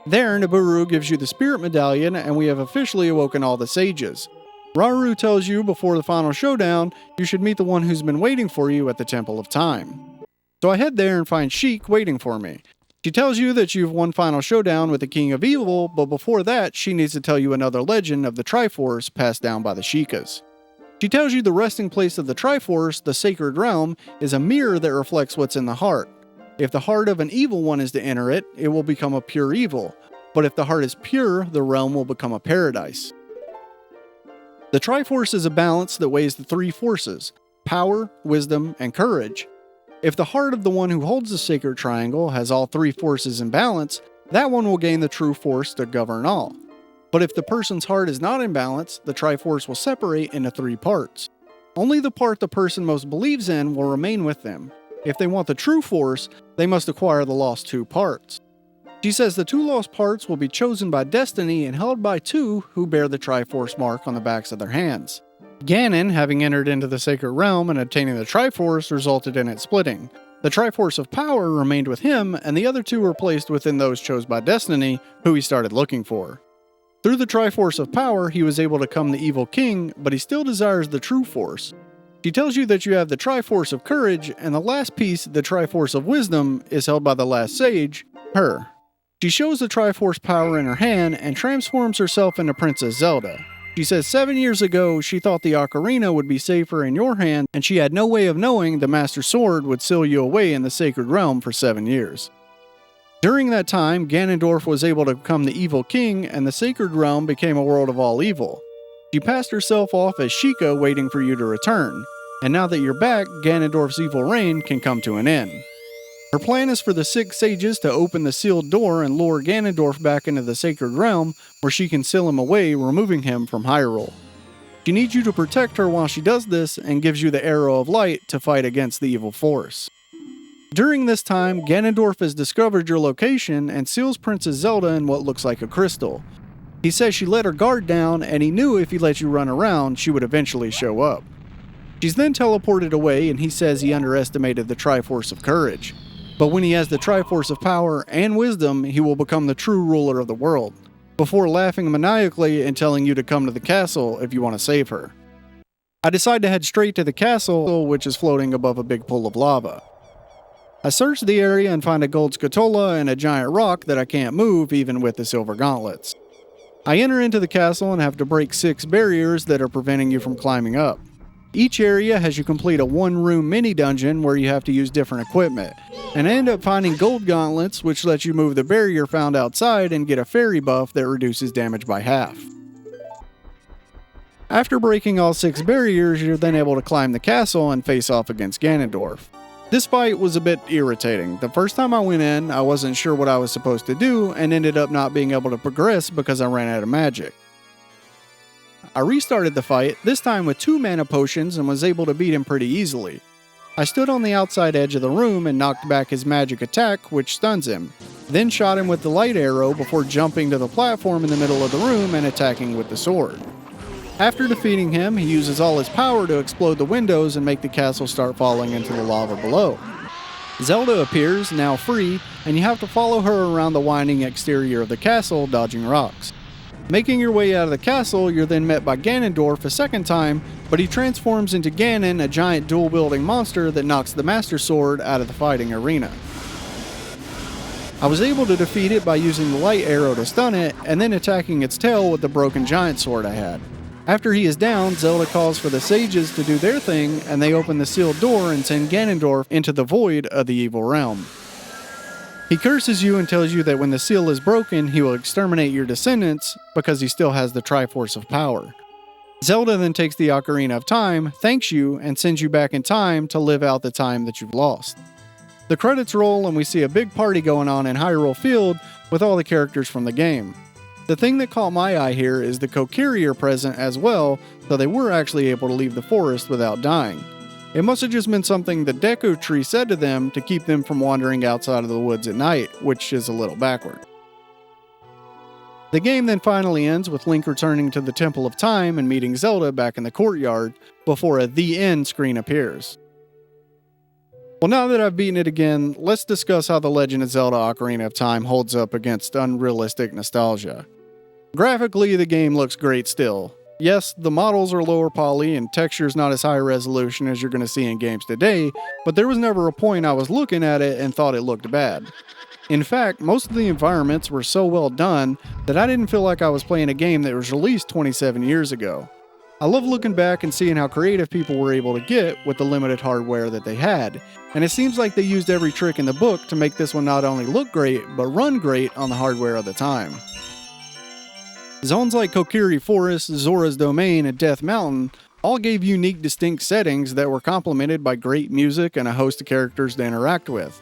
There, Naburu gives you the spirit medallion, and we have officially awoken all the sages. Rauru tells you before the final showdown, you should meet the one who's been waiting for you at the Temple of Time. So I head there and find Sheik waiting for me. She tells you that you've one final showdown with the King of Evil, but before that, she needs to tell you another legend of the Triforce passed down by the Sheikahs. She tells you the resting place of the Triforce, the Sacred Realm, is a mirror that reflects what's in the heart. If the heart of an evil one is to enter it, it will become a pure evil. But if the heart is pure, the realm will become a paradise. The Triforce is a balance that weighs the 3 forces: power, wisdom, and courage. If the heart of the one who holds the sacred triangle has all 3 forces in balance, that one will gain the true force to govern all. But if the person's heart is not in balance, the Triforce will separate into 3 parts. Only the part the person most believes in will remain with them. If they want the true force, they must acquire the lost 2 parts. She says the 2 lost parts will be chosen by destiny and held by 2 who bear the Triforce mark on the backs of their hands. Ganon, having entered into the Sacred Realm and obtaining the Triforce, resulted in it splitting. The Triforce of Power remained with him, and the other 2 were placed within those chosen by destiny, who he started looking for. Through the Triforce of Power, he was able to become the evil king, but he still desires the true force. She tells you that you have the Triforce of Courage, and the last piece, the Triforce of Wisdom, is held by the last sage, her. She shows the Triforce power in her hand and transforms herself into Princess Zelda. She says 7 years ago, she thought the Ocarina would be safer in your hand, and she had no way of knowing the Master Sword would seal you away in the Sacred Realm for 7 years. During that time, Ganondorf was able to become the evil king, and the Sacred Realm became a world of all evil. She passed herself off as Sheikah, waiting for you to return. And now that you're back, Ganondorf's evil reign can come to an end. Her plan is for the 6 sages to open the sealed door and lure Ganondorf back into the Sacred Realm, where she can seal him away, removing him from Hyrule. She needs you to protect her while she does this, and gives you the Arrow of Light to fight against the evil force. During this time, Ganondorf has discovered your location and seals Princess Zelda in what looks like a crystal. He says she let her guard down, and he knew if he let you run around, she would eventually show up. She's then teleported away, and he says he underestimated the Triforce of Courage. But when he has the Triforce of Power and Wisdom, he will become the true ruler of the world, before laughing maniacally and telling you to come to the castle if you want to save her. I decide to head straight to the castle, which is floating above a big pool of lava. I search the area and find a gold scatola and a giant rock that I can't move even with the silver gauntlets. I enter into the castle and have to break 6 barriers that are preventing you from climbing up. Each area has you complete a 1-room mini-dungeon where you have to use different equipment, and I end up finding gold gauntlets which let you move the barrier found outside and get a fairy buff that reduces damage by half. After breaking all 6 barriers, you're then able to climb the castle and face off against Ganondorf. This fight was a bit irritating. The first time I went in, I wasn't sure what I was supposed to do and ended up not being able to progress because I ran out of magic. I restarted the fight, this time with 2 mana potions, and was able to beat him pretty easily. I stood on the outside edge of the room and knocked back his magic attack, which stuns him, then shot him with the light arrow before jumping to the platform in the middle of the room and attacking with the sword. After defeating him, he uses all his power to explode the windows and make the castle start falling into the lava below. Zelda appears, now free, and you have to follow her around the winding exterior of the castle, dodging rocks. Making your way out of the castle, you're then met by Ganondorf a second time, but he transforms into Ganon, a giant dual-wielding monster that knocks the Master Sword out of the fighting arena. I was able to defeat it by using the light arrow to stun it, and then attacking its tail with the broken giant sword I had. After he is down, Zelda calls for the sages to do their thing, and they open the sealed door and send Ganondorf into the void of the evil realm. He curses you and tells you that when the seal is broken, he will exterminate your descendants because he still has the Triforce of Power. Zelda then takes the Ocarina of Time, thanks you, and sends you back in time to live out the time that you've lost. The credits roll and we see a big party going on in Hyrule Field with all the characters from the game. The thing that caught my eye here is the Kokiri are present as well, so they were actually able to leave the forest without dying. It must have just been something the Deku Tree said to them to keep them from wandering outside of the woods at night, which is a little backward. The game then finally ends with Link returning to the Temple of Time and meeting Zelda back in the courtyard before a "The End" screen appears. Well, now that I've beaten it again, let's discuss how The Legend of Zelda Ocarina of Time holds up against unrealistic nostalgia. Graphically, the game looks great still. Yes, the models are lower poly and texture's not as high resolution as you're going to see in games today, but there was never a point I was looking at it and thought it looked bad. In fact, most of the environments were so well done that I didn't feel like I was playing a game that was released 27 years ago. I love looking back and seeing how creative people were able to get with the limited hardware that they had, and it seems like they used every trick in the book to make this one not only look great, but run great on the hardware of the time. Zones like Kokiri Forest, Zoras Domain, and Death Mountain all gave unique, distinct settings that were complemented by great music and a host of characters to interact with.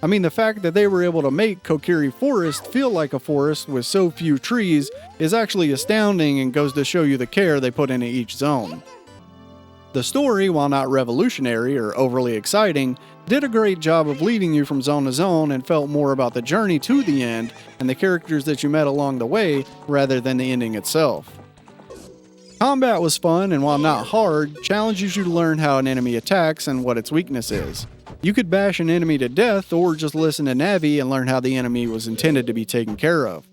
I mean, the fact that they were able to make Kokiri Forest feel like a forest with so few trees is actually astounding and goes to show you the care they put into each zone. The story, while not revolutionary or overly exciting, did a great job of leading you from zone to zone and felt more about the journey to the end and the characters that you met along the way rather than the ending itself. Combat was fun and, while not hard, challenges you to learn how an enemy attacks and what its weakness is. You could bash an enemy to death or just listen to Navi and learn how the enemy was intended to be taken care of.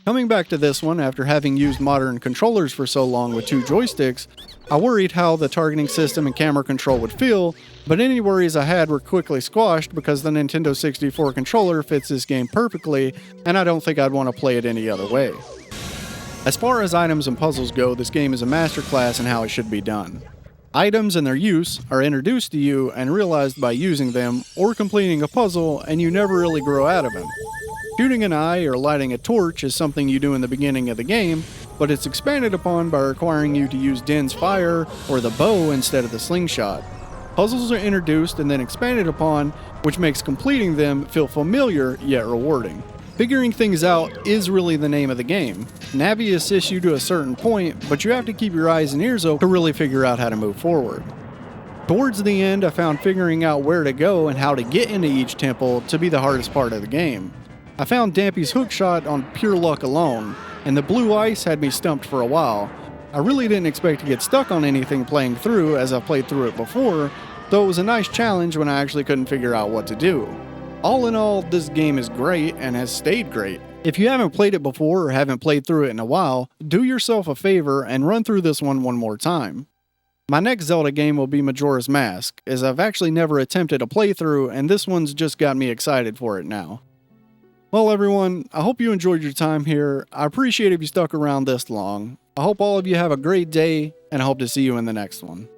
Coming back to this one, after having used modern controllers for so long with 2 joysticks, I worried how the targeting system and camera control would feel, but any worries I had were quickly squashed because the Nintendo 64 controller fits this game perfectly, and I don't think I'd want to play it any other way. As far as items and puzzles go, this game is a masterclass in how it should be done. Items and their use are introduced to you and realized by using them or completing a puzzle, and you never really grow out of them. Shooting an eye or lighting a torch is something you do in the beginning of the game, but it's expanded upon by requiring you to use Din's fire or the bow instead of the slingshot. Puzzles are introduced and then expanded upon, which makes completing them feel familiar yet rewarding. Figuring things out is really the name of the game. Navi assists you to a certain point, but you have to keep your eyes and ears open to really figure out how to move forward. Towards the end, I found figuring out where to go and how to get into each temple to be the hardest part of the game. I found Dampy's hookshot on pure luck alone, and the blue ice had me stumped for a while. I really didn't expect to get stuck on anything playing through, as I've played through it before, though it was a nice challenge when I actually couldn't figure out what to do. All in all, this game is great and has stayed great. If you haven't played it before or haven't played through it in a while, do yourself a favor and run through this one more time. My next Zelda game will be Majora's Mask, as I've actually never attempted a playthrough, and this one's just got me excited for it now. Well everyone, I hope you enjoyed your time here. I appreciate if you stuck around this long. I hope all of you have a great day, and I hope to see you in the next one.